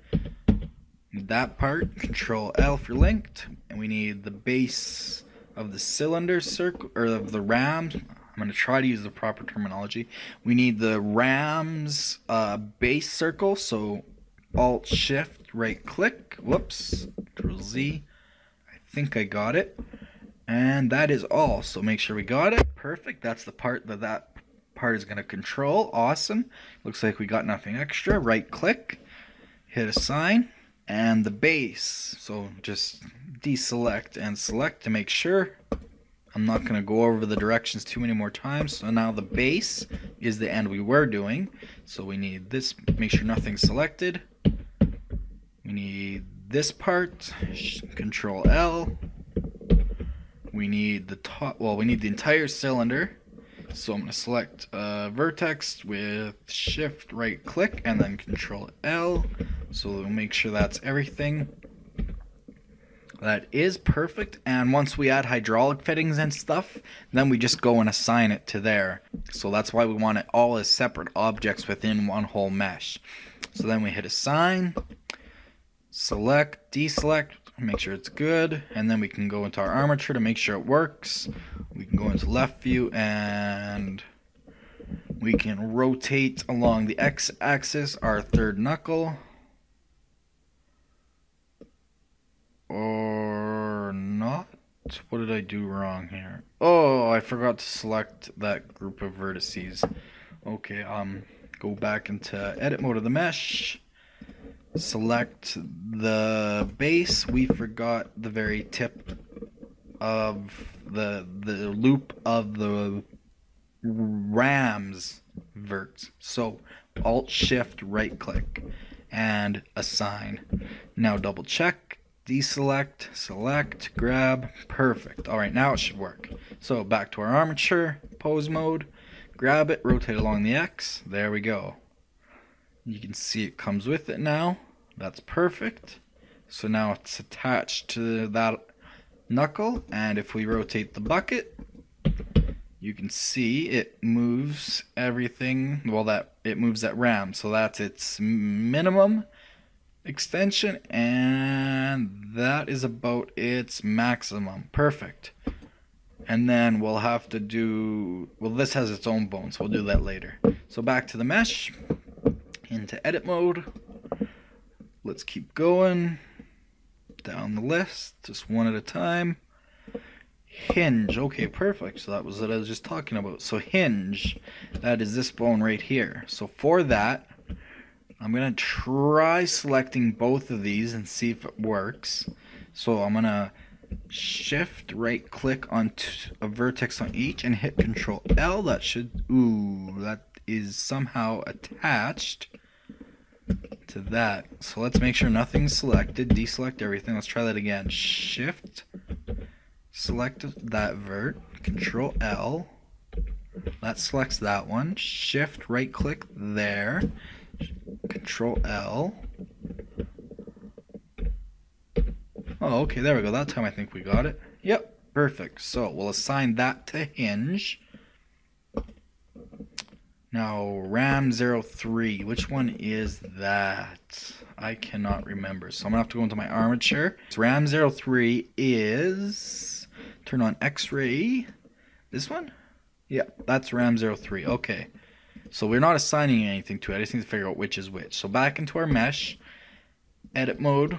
That part, Control L for linked, and we need the base of the cylinder circle, or of the rams. I'm going to try to use the proper terminology. We need the rams base circle, so Alt Shift right click, whoops, Control Z. I think I got it, and that is all. So make sure we got it. Perfect. That's the part that part is going to control. Awesome. Looks like we got nothing extra. Right click, hit assign. And the base, so just deselect and select to make sure. I'm not going to go over the directions too many more times. So now the base is the end we were doing. So we need this, make sure nothing's selected. We need this part, Control L. We need the top, well, we need the entire cylinder. So I'm going to select vertex with shift right click and then Control L. So we'll make sure that's everything. That is perfect. And once we add hydraulic fittings and stuff, then we just go and assign it to there. So that's why we want it all as separate objects within one whole mesh. So then we hit assign, select, deselect, make sure it's good, and then we can go into our armature to make sure it works. We can go into left view and we can rotate along the x-axis our third knuckle. Or or not. What did I do wrong here? Oh, I forgot to select that group of vertices. Okay, go back into edit mode of the mesh. Select the base. We forgot the very tip of the loop of the ram's vert. So Alt Shift right click and assign. Now double check, deselect, select, grab, perfect. Alright, now it should work. So back to our armature, pose mode, grab it, rotate along the X, there we go. You can see it comes with it now. That's perfect. So now it's attached to that knuckle, and if we rotate the bucket, you can see it moves everything. Well, that it moves that ram, so that's its minimum extension, and that is about its maximum. Perfect. And then we'll have to do, well, this has its own bone, so we'll do that later. So back to the mesh, into edit mode. Let's keep going down the list, just one at a time. Hinge, okay, perfect. So that was what I was just talking about. So hinge, that is this bone right here. So for that, I'm gonna try selecting both of these and see if it works. So I'm gonna shift right click on a vertex on each and hit Control L. That should, ooh, that is somehow attached to that. So let's make sure nothing's selected. Deselect everything. Let's try that again. Shift, select that vert, Control L. That selects that one. Shift right click there, Control L. Oh, okay, there we go. That time I think we got it. Yep, perfect. So we'll assign that to hinge. Now, RAM03, which one is that? I cannot remember. So I'm going to have to go into my armature. So RAM03 is, turn on X-ray. This one? Yeah, that's RAM03. Okay. So we're not assigning anything to it. I just need to figure out which is which. So back into our mesh, edit mode.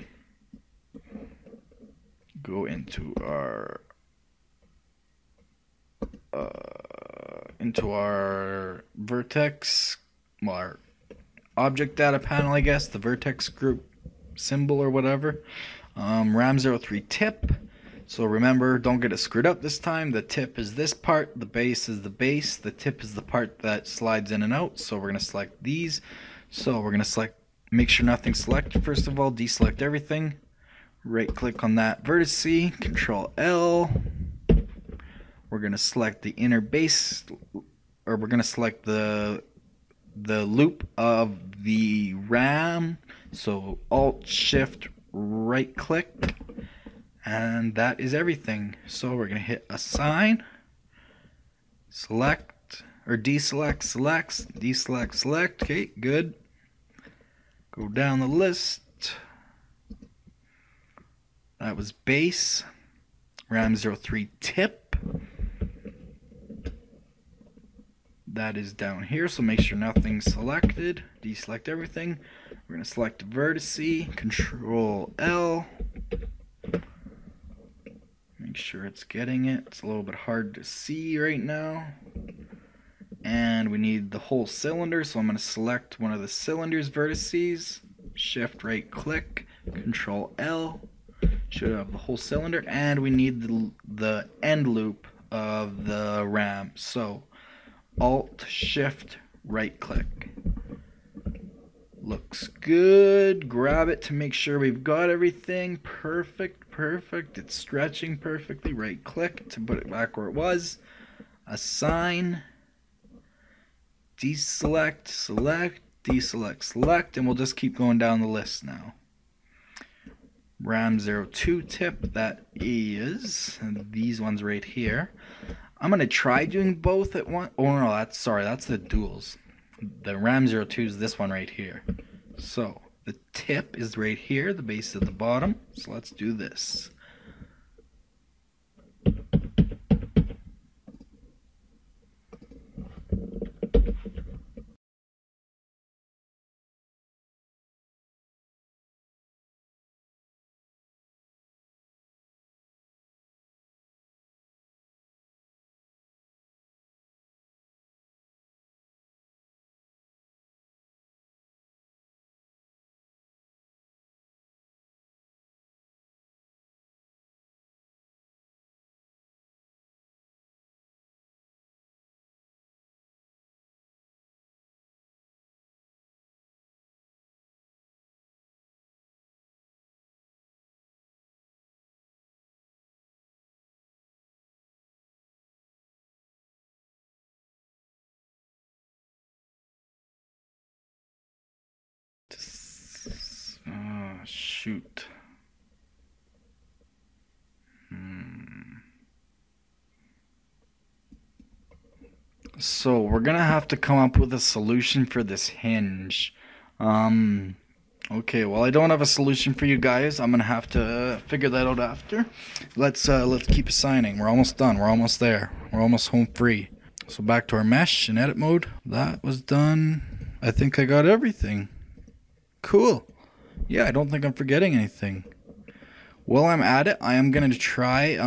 Go into our vertex, well, our object data panel, I guess, the vertex group symbol or whatever. RAM03 tip. So remember, don't get it screwed up this time. The tip is this part, the base is the base, the tip is the part that slides in and out. So we're going to select these. So we're going to select, make sure nothing's selected first of all, deselect everything. Right click on that vertice, Control L. We're going to select the inner base, or we're going to select the loop of the ram. So Alt Shift right click, and that is everything. So we're going to hit assign, select, or deselect, select, deselect, select. Okay, good. Go down the list. That was base, RAM03 tip. That is down here, so make sure nothing's selected. Deselect everything. We're going to select vertice, Control L. Make sure it's getting it. It's a little bit hard to see right now. And we need the whole cylinder, so I'm going to select one of the cylinder's vertices. Shift right click, Control L. Should have the whole cylinder, and we need the end loop of the ram. So Alt Shift right click. Looks good. Grab it to make sure we've got everything. Perfect, perfect. It's stretching perfectly. Right click to put it back where it was. Assign. Deselect, select, deselect, select, and we'll just keep going down the list now. RAM02 tip, that is these ones right here. I'm going to try doing both at once. Oh no, that's the duals. The RAM02 is this one right here. So the tip is right here, the base at the bottom. So let's do this. Shoot. So we're gonna have to come up with a solution for this hinge. Okay, well I don't have a solution for you guys. I'm gonna have to figure that out after. Let's keep assigning. We're almost done. We're almost there. We're almost home free. So back to our mesh in edit mode. That was done. I think I got everything. Cool. Yeah, I don't think I'm forgetting anything. While I'm at it, I am gonna try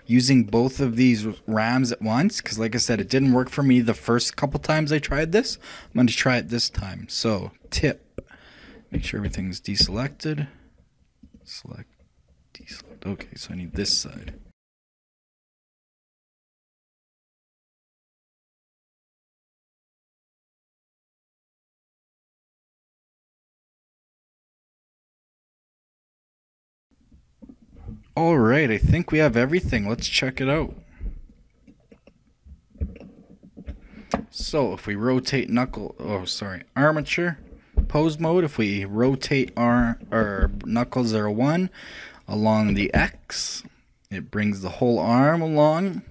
using both of these rams at once, because like I said, it didn't work for me the first couple times I tried this. I'm going to try it this time. So tip, make sure everything's deselected. Select, deselect. Okay, so I need this side. Alright, I think we have everything. Let's check it out. So if we rotate armature, pose mode, if we rotate our knuckle 01 along the X, it brings the whole arm along.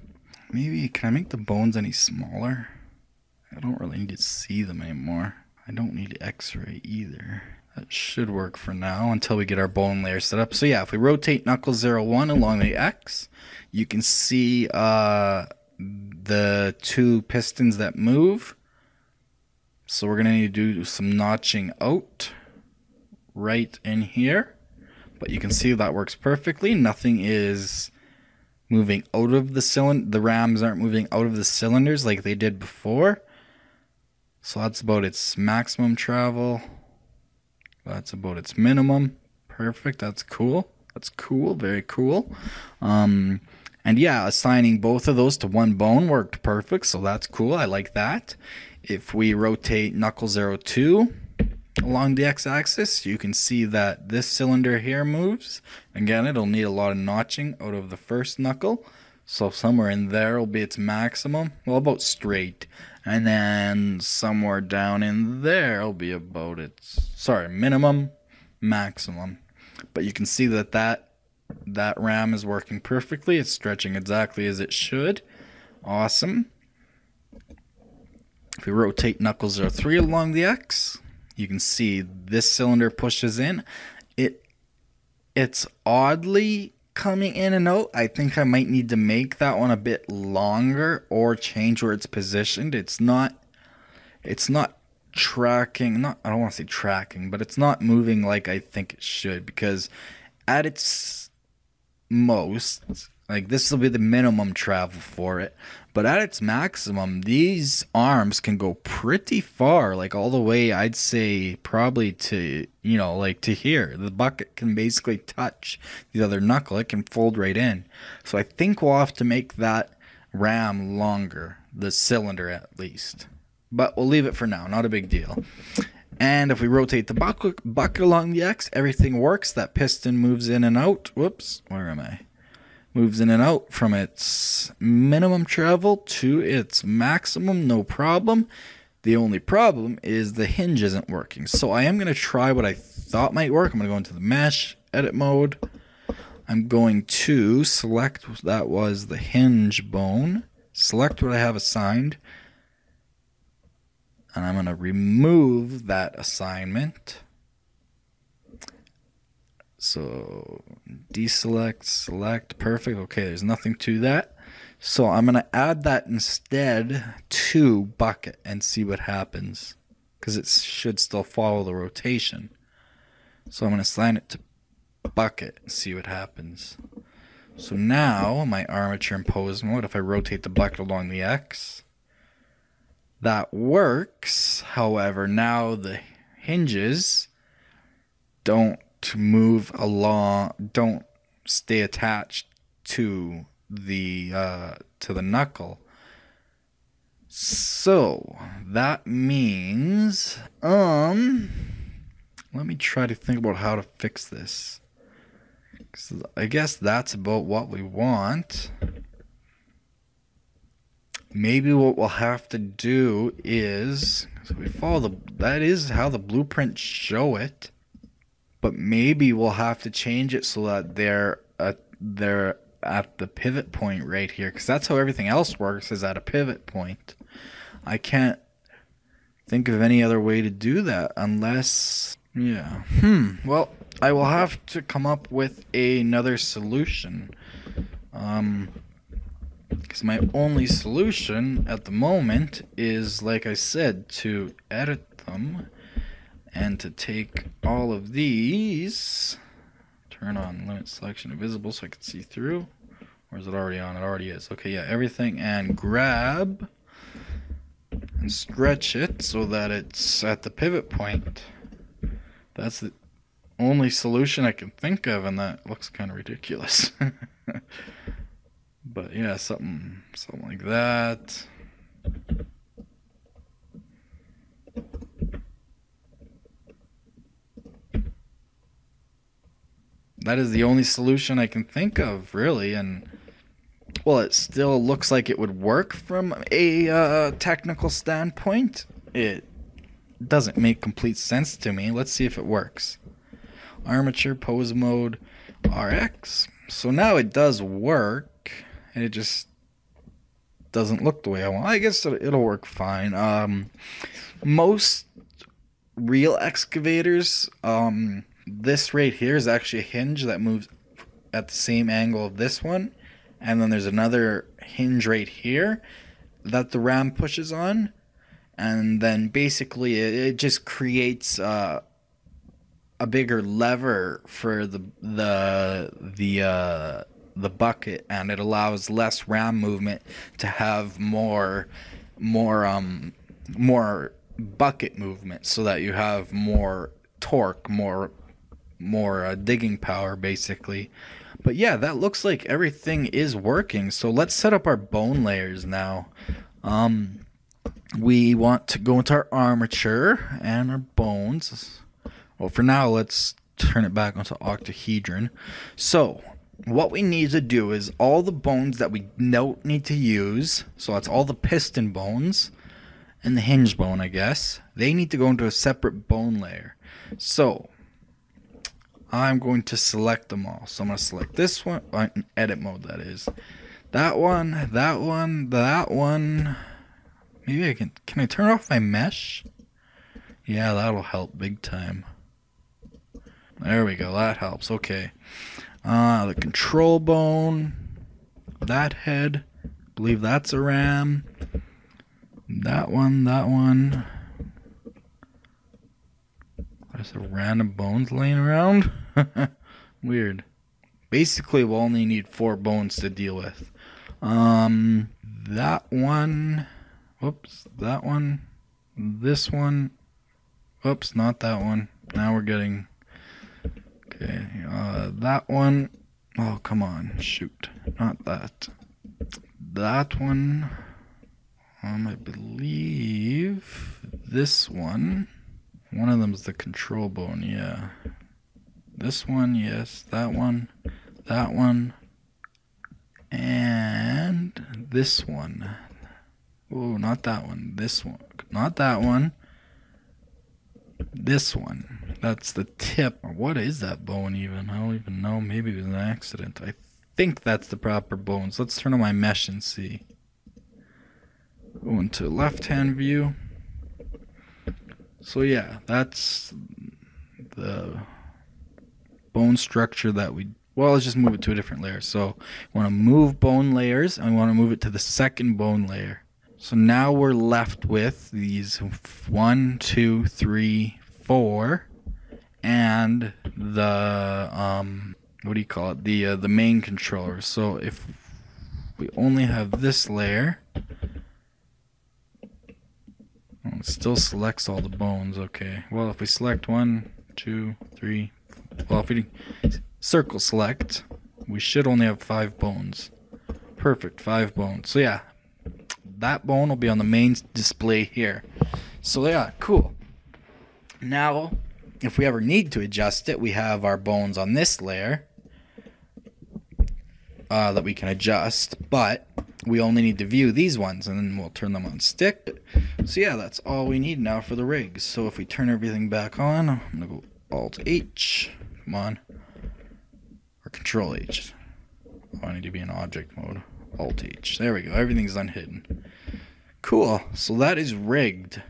Maybe, can I make the bones any smaller? I don't really need to see them anymore. I don't need X-ray either. That should work for now until we get our bone layer set up. So yeah, if we rotate knuckle 01 along the X, you can see the two pistons that move. So we're going to need to do some notching out right in here. But you can see that works perfectly. Nothing is moving out of the cylinder. The rams aren't moving out of the cylinders like they did before. So that's about its maximum travel. That's about its minimum. Perfect. That's cool. That's cool. Very cool. And yeah, assigning both of those to one bone worked perfect. So that's cool. I like that. If we rotate knuckle 02 along the x-axis, you can see that this cylinder here moves. Again, it'll need a lot of notching out of the first knuckle. So somewhere in there will be its maximum. Well, about straight. And then somewhere down in there will be about its, minimum, maximum. But you can see that that ram is working perfectly. It's stretching exactly as it should. Awesome. If we rotate knuckle 03 along the X, you can see this cylinder pushes in. It's oddly coming in and out. I think I might need to make that one a bit longer or change where it's positioned. It's not tracking, I don't want to say tracking, but it's not moving like I think it should, because at its most, like this will be the minimum travel for it, but at its maximum, these arms can go pretty far, like all the way, I'd say probably to, like to here. The bucket can basically touch the other knuckle. It can fold right in. So I think we'll have to make that ram longer, the cylinder at least. But we'll leave it for now, not a big deal. And if we rotate the bucket along the X, everything works. That piston moves in and out. Whoops, where am I? Moves in and out from its minimum travel to its maximum, no problem. The only problem is the hinge isn't working. So I am going to try what I thought might work. I'm going to go into the mesh, edit mode. I'm going to select, that was the hinge bone. Select what I have assigned. And I'm going to remove that assignment. So deselect, select, perfect. Okay, there's nothing to that. So I'm going to add that instead to bucket and see what happens, because it should still follow the rotation. So I'm going to assign it to bucket and see what happens. So now my armature and pose mode, if I rotate the bucket along the X, that works. However, now the hinges don't stay attached to the knuckle. So that means let me try to think about how to fix this, 'cause I guess that's about what we want. Maybe what we'll have to do is, so we follow that is how the blueprints show it. but maybe we'll have to change it so that they're at the pivot point right here, because that's how everything else works, is at a pivot point. I can't think of any other way to do that unless, yeah. Well, I will have to come up with another solution. Because my only solution at the moment is, like I said, to edit them and to take all of these, turn on limit selection to visible so I can see through. Or is it already on? It already is. Okay, yeah, everything, and grab and stretch it so that it's at the pivot point. That's the only solution I can think of, and that looks kind of ridiculous. But yeah, something like that. That is the only solution I can think of, really, and well, it still looks like it would work from a technical standpoint. It doesn't make complete sense to me. Let's see if it works. Armature, pose mode, RX. So now it does work. And it just doesn't look the way I want. I guess it'll work fine. Most real excavators, this right here is actually a hinge that moves at the same angle of this one. And then there's another hinge right here that the ram pushes on. And then basically it just creates a bigger lever for the bucket, and it allows less ram movement to have more bucket movement, so that you have more torque, more digging power, basically. But yeah, that looks like everything is working. So let's set up our bone layers now. We want to go into our armature and our bones. Well, for now, let's turn it back onto octahedron. So what we need to do is all the bones that we don't need to use, so that's all the piston bones and the hinge bone, I guess, they need to go into a separate bone layer. So I'm going to select them all. So I'm going to select this one, in edit mode, that is. That one, that one, that one. Maybe I can I turn off my mesh? Yeah, that'll help big time. There we go, that helps. Okay. The control bone, that head, I believe that's a ram. That one. There's a random bones laying around. Weird. Basically, we'll only need 4 bones to deal with. That one. Whoops, that one. This one. Whoops, not that one. Now we're getting. Okay, that one. Oh, come on. Shoot. Not that. That one. I believe this one. One of them is the control bone, yeah. This one, yes. That one. That one. And this one. Oh, not that one. This one. Not that one. This one. That's the tip. What is that bone even? I don't even know. Maybe it was an accident. I think that's the proper bones. Let's turn on my mesh and see. Go into left-hand view. So yeah, that's the bone structure that we... Well, let's just move it to a different layer. So we want to move bone layers, and we want to move it to the second bone layer. So now we're left with these 1, 2, 3, 4, and the what do you call it? The main controller. So if we only have this layer, well, it still selects all the bones. Okay. Well, if we select 1, 2, 3, well, if we circle select, we should only have 5 bones. Perfect, 5 bones. So yeah, that bone will be on the main display here. So yeah, cool. Now, if we ever need to adjust it, we have our bones on this layer that we can adjust, but we only need to view these ones, and then we'll turn them on stick. So yeah, that's all we need now for the rigs. So if we turn everything back on, I'm gonna go Alt H. Come on. Or Control H. Oh, I need to be in object mode. Alt H. There we go. Everything's unhidden. Cool. So that is rigged.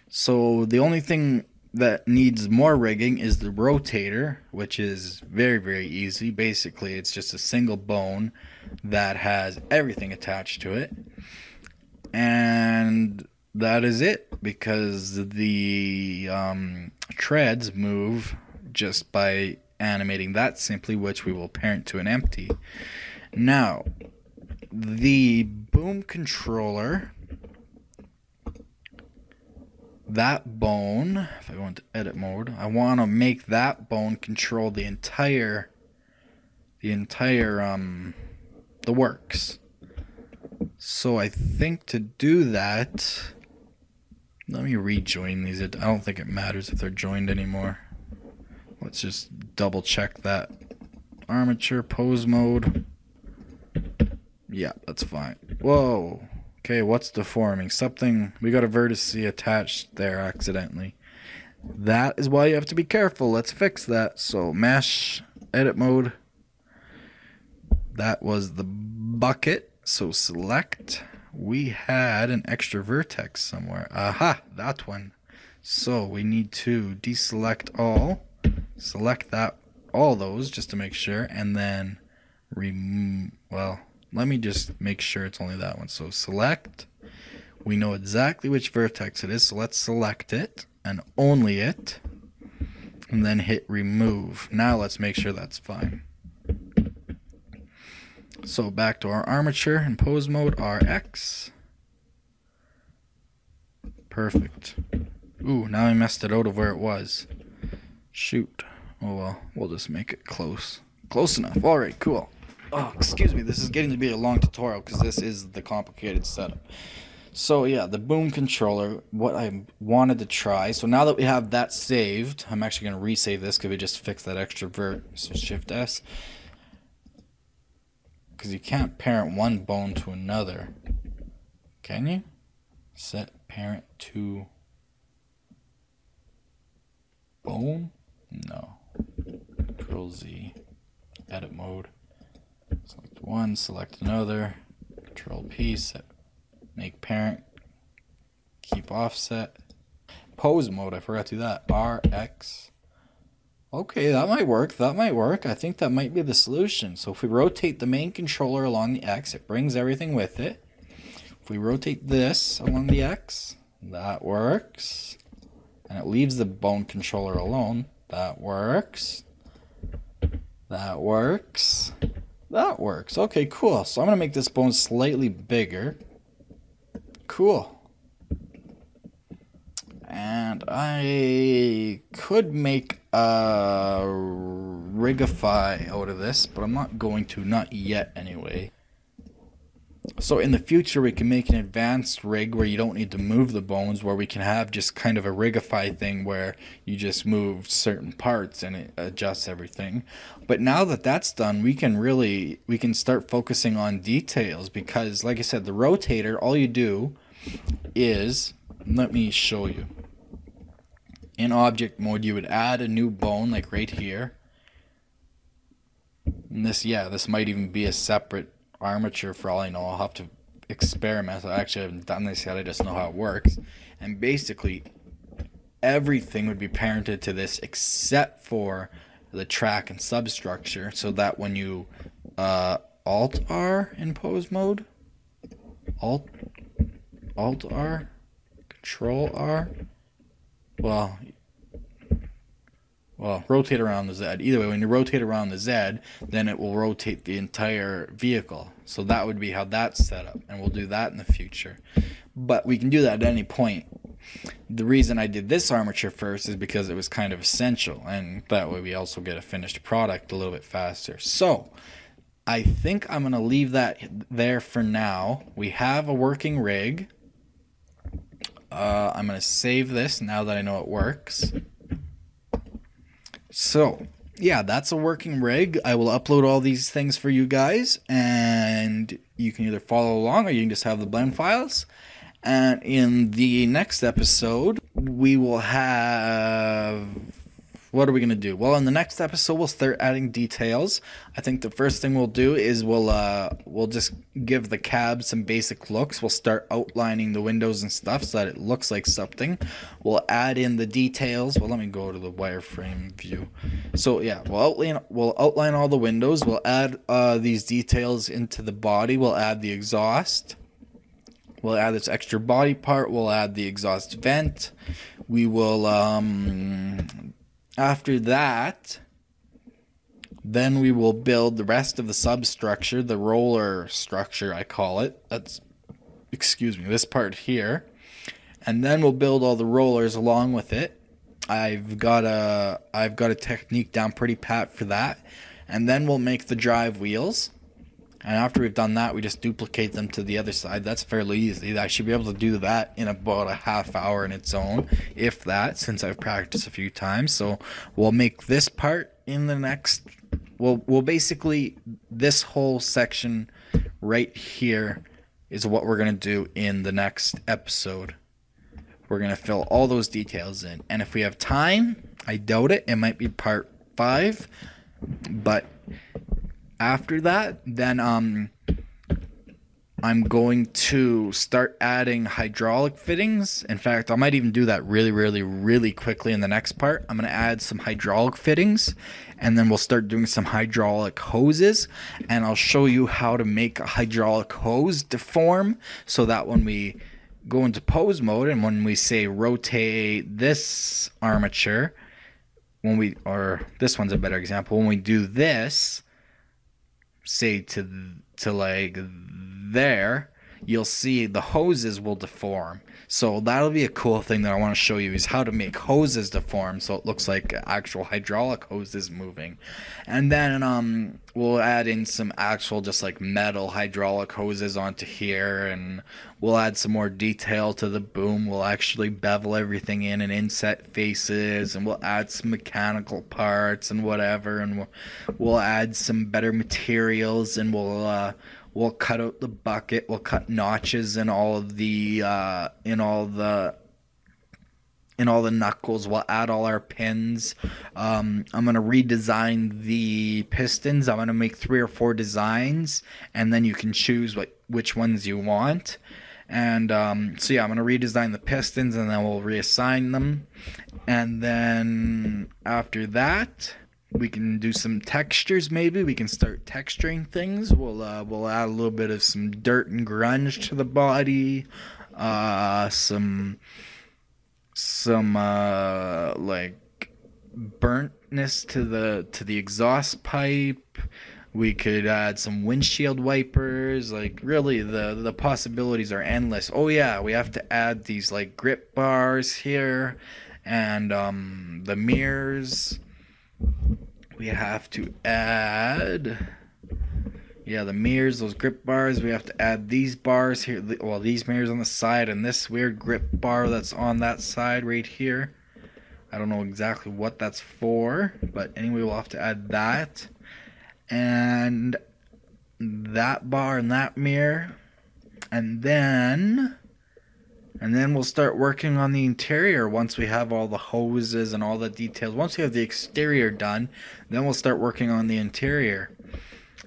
So the only thing that needs more rigging is the rotator, which is very, very easy. Basically, it's just a single bone that has everything attached to it. And that is it, because the treads move just by animating that simply, which we will parent to an empty. Now, the boom controller, that bone, if I go into edit mode, I want to make that bone control the entire the works. So I think to do that, let me rejoin these. I don't think it matters if they're joined anymore. Let's just double check that. Armature, pose mode. Yeah, that's fine. Whoa. Okay, what's deforming? Something, we got a vertex attached there accidentally. That is why you have to be careful. Let's fix that. So mesh, edit mode. That was the bucket. So select. We had an extra vertex somewhere. Aha, that one. So we need to deselect all. Select that, all those, just to make sure, and then remove. Well, let me just make sure it's only that one. So select. We know exactly which vertex it is, so let's select it and only it, and then hit remove. Now let's make sure that's fine. So back to our armature in pose mode, RX. Perfect. Ooh, now I messed it out of where it was. Shoot. Oh well, we'll just make it close. Close enough. Alright, cool. Oh, excuse me, this is getting to be a long tutorial because this is the complicated setup. So yeah, the boom controller, what I wanted to try. So now that we have that saved, I'm actually going to resave this because we just fixed that extra vert. So Shift S. Because you can't parent one bone to another. Can you? Set parent to bone? No. Control Z. Edit mode. Select one, select another. Control P, set. Make parent. Keep offset. Pose mode, I forgot to do that. RX. Okay, that might work. That might work. I think that might be the solution. So if we rotate the main controller along the X, it brings everything with it. If we rotate this along the X, that works. And it leaves the bone controller alone. That works. That works. That works. Okay, cool. So I'm going to make this bone slightly bigger. Cool. And I could make a rigify out of this, but I'm not going to, not yet anyway. So in the future we can make an advanced rig where you don't need to move the bones, where we can have just kind of a rigify thing where you just move certain parts and it adjusts everything. But now that that's done, we can start focusing on details, because like I said, the rotator, all you do is, let me show you. In object mode, you would add a new bone like right here. And this might even be a separate armature for all I know. I'll have to experiment. I actually haven't done this yet. I just know how it works. And basically, everything would be parented to this except for the track and substructure, so that when you Alt R in pose mode, Alt R, Control R, well, rotate around the Z. Either way, when you rotate around the Z, then it will rotate the entire vehicle. So that would be how that's set up, and we'll do that in the future. But we can do that at any point. The reason I did this armature first is because it was kind of essential, and that way we also get a finished product a little bit faster. So I think I'm going to leave that there for now. We have a working rig. I'm going to save this now that I know it works. So, yeah, that's a working rig. I will upload all these things for you guys, and you can either follow along or you can just have the blend files. And in the next episode, we will have what are we gonna do? Well, in the next episode, we'll start adding details. I think the first thing we'll do is we'll just give the cab some basic looks. We'll start outlining the windows and stuff so that it looks like something. We'll add in the details. Well, let me go to the wireframe view. So yeah, we'll outline all the windows. We'll add these details into the body. We'll add the exhaust. We'll add this extra body part. We'll add the exhaust vent. We will, after that, then we will build the rest of the substructure, the roller structure, I call it. That's, excuse me, this part here. And then we'll build all the rollers along with it. I've got a technique down pretty pat for that. And then we'll make the drive wheels. And after we've done that, we just duplicate them to the other side. That's fairly easy. I should be able to do that in about a half hour in its own, if that, since I've practiced a few times. So we'll make this part in the next, we'll basically, this whole section right here is what we're going to do in the next episode. We're going to fill all those details in. And if we have time, I doubt it, it might be part 5, but after that, then I'm going to start adding hydraulic fittings. In fact, I might even do that really quickly in the next part. I'm going to add some hydraulic fittings, and then we'll start doing some hydraulic hoses, and I'll show you how to make a hydraulic hose deform so that when we go into pose mode and when we say rotate this armature, or this one's a better example, when we do this, say to like there, you'll see the hoses will deform. So that'll be a cool thing that I want to show you, is how to make hoses deform so it looks like actual hydraulic hoses moving. And then we'll add in some actual just like metal hydraulic hoses onto here, and we'll add some more detail to the boom. We'll actually bevel everything in and inset faces, and we'll add some mechanical parts and whatever, and we'll add some better materials, and we'll cut out the bucket. We'll cut notches in all of the knuckles. We'll add all our pins. I'm gonna redesign the pistons. I'm gonna make 3 or 4 designs, and then you can choose which ones you want. And so yeah, I'm gonna redesign the pistons, and then we'll reassign them. And then after that, we can do some textures. Maybe we can start texturing things. We'll add a little bit of some dirt and grunge to the body, some like burntness to the exhaust pipe. We could add some windshield wipers. Like, really, the possibilities are endless. Oh yeah, we have to add these like grip bars here, and the mirrors. We have to add, yeah, the mirrors, those grip bars. We have to add these bars here, well, these mirrors on the side, and this weird grip bar that's on that side right here. I don't know exactly what that's for, but anyway, we'll have to add that. And that bar and that mirror. And then we'll start working on the interior once we have all the hoses and all the details. Once we have the exterior done, then we'll start working on the interior.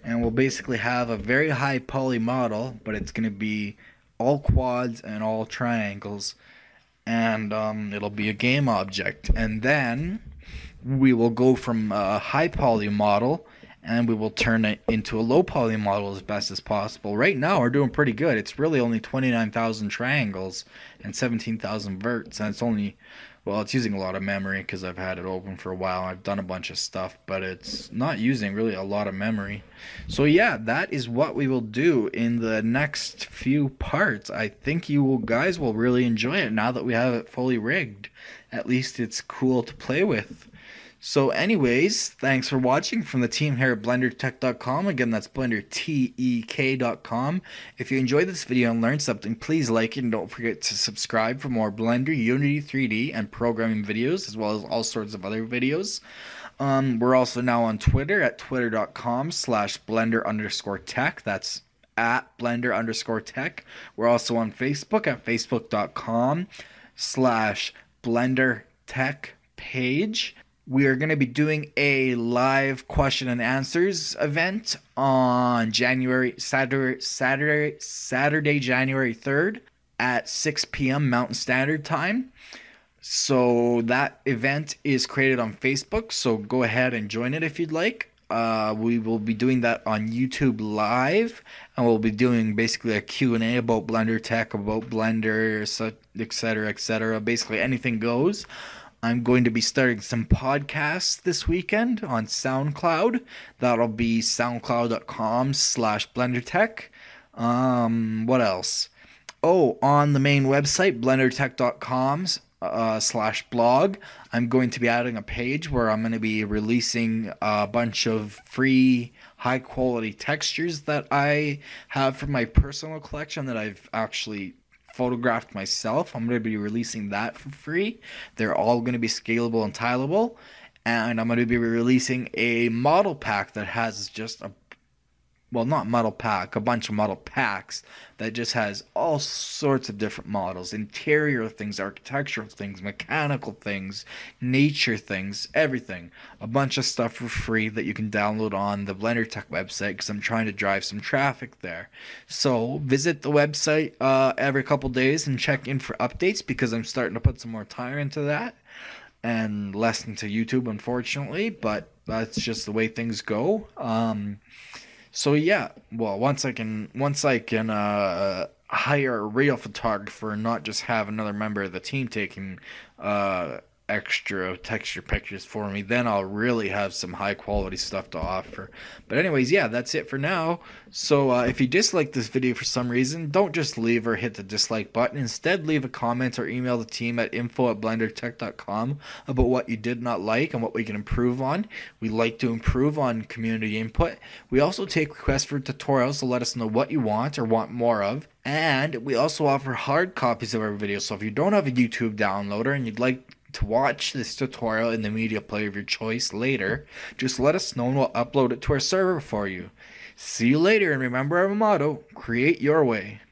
And we'll basically have a very high poly model, but it's going to be all quads and all triangles. And it'll be a game object. And then we will go from a high poly model, and we will turn it into a low poly model as best as possible. Right now we're doing pretty good. It's really only 29,000 triangles and 17,000 verts, and it's only, well, it's using a lot of memory because I've had it open for a while. I've done a bunch of stuff, but it's not using really a lot of memory. So yeah, that is what we will do in the next few parts. I think you guys will really enjoy it now that we have it fully rigged. At least it's cool to play with. So anyways, thanks for watching from the team here at BlenderTech.com. Again, that's BlenderTech.com. If you enjoyed this video and learned something, please like it, and don't forget to subscribe for more Blender, Unity 3D, and programming videos, as well as all sorts of other videos. We're also now on Twitter at twitter.com/blender_tech. That's at blender_tech. We're also on Facebook at facebook.com/blendertech page. We are going to be doing a live question and answers event on Saturday, January 3rd at 6 p.m. Mountain Standard Time. So that event is created on Facebook, so go ahead and join it if you'd like. We will be doing that on YouTube Live, and we'll be doing basically a Q&A about Blender tech, about Blender, etc., etc. Basically anything goes. I'm going to be starting some podcasts this weekend on SoundCloud. That'll be soundcloud.com/BlenderTech. What else? Oh, on the main website, blendertech.com /blog, I'm going to be adding a page where I'm going to be releasing a bunch of free high quality textures that I have from my personal collection that I've actually photographed myself. I'm going to be releasing that for free. They're all going to be scalable and tileable, and I'm going to be releasing a model pack that has just a not model pack, a bunch of model packs that just has all sorts of different models, interior things, architectural things, mechanical things, nature things, everything. A bunch of stuff for free that you can download on the Blender Tech website because I'm trying to drive some traffic there. So visit the website every couple days and check in for updates because I'm starting to put some more time into that and less into YouTube, unfortunately, but that's just the way things go. So yeah, well, once I can hire a real photographer and not just have another member of the team taking extra texture pictures for me, then I'll really have some high quality stuff to offer. But anyways, yeah, that's it for now. So if you dislike this video for some reason, don't just leave or hit the dislike button. Instead, leave a comment or email the team at info@blendertech.com about what you did not like and what we can improve on. We like to improve on community input. We also take requests for tutorials to let us know what you want or want more of. And we also offer hard copies of our videos. So if you don't have a YouTube downloader and you'd like to watch this tutorial in the media player of your choice later, just let us know and we'll upload it to our server for you. See you later, and remember our motto, create your way.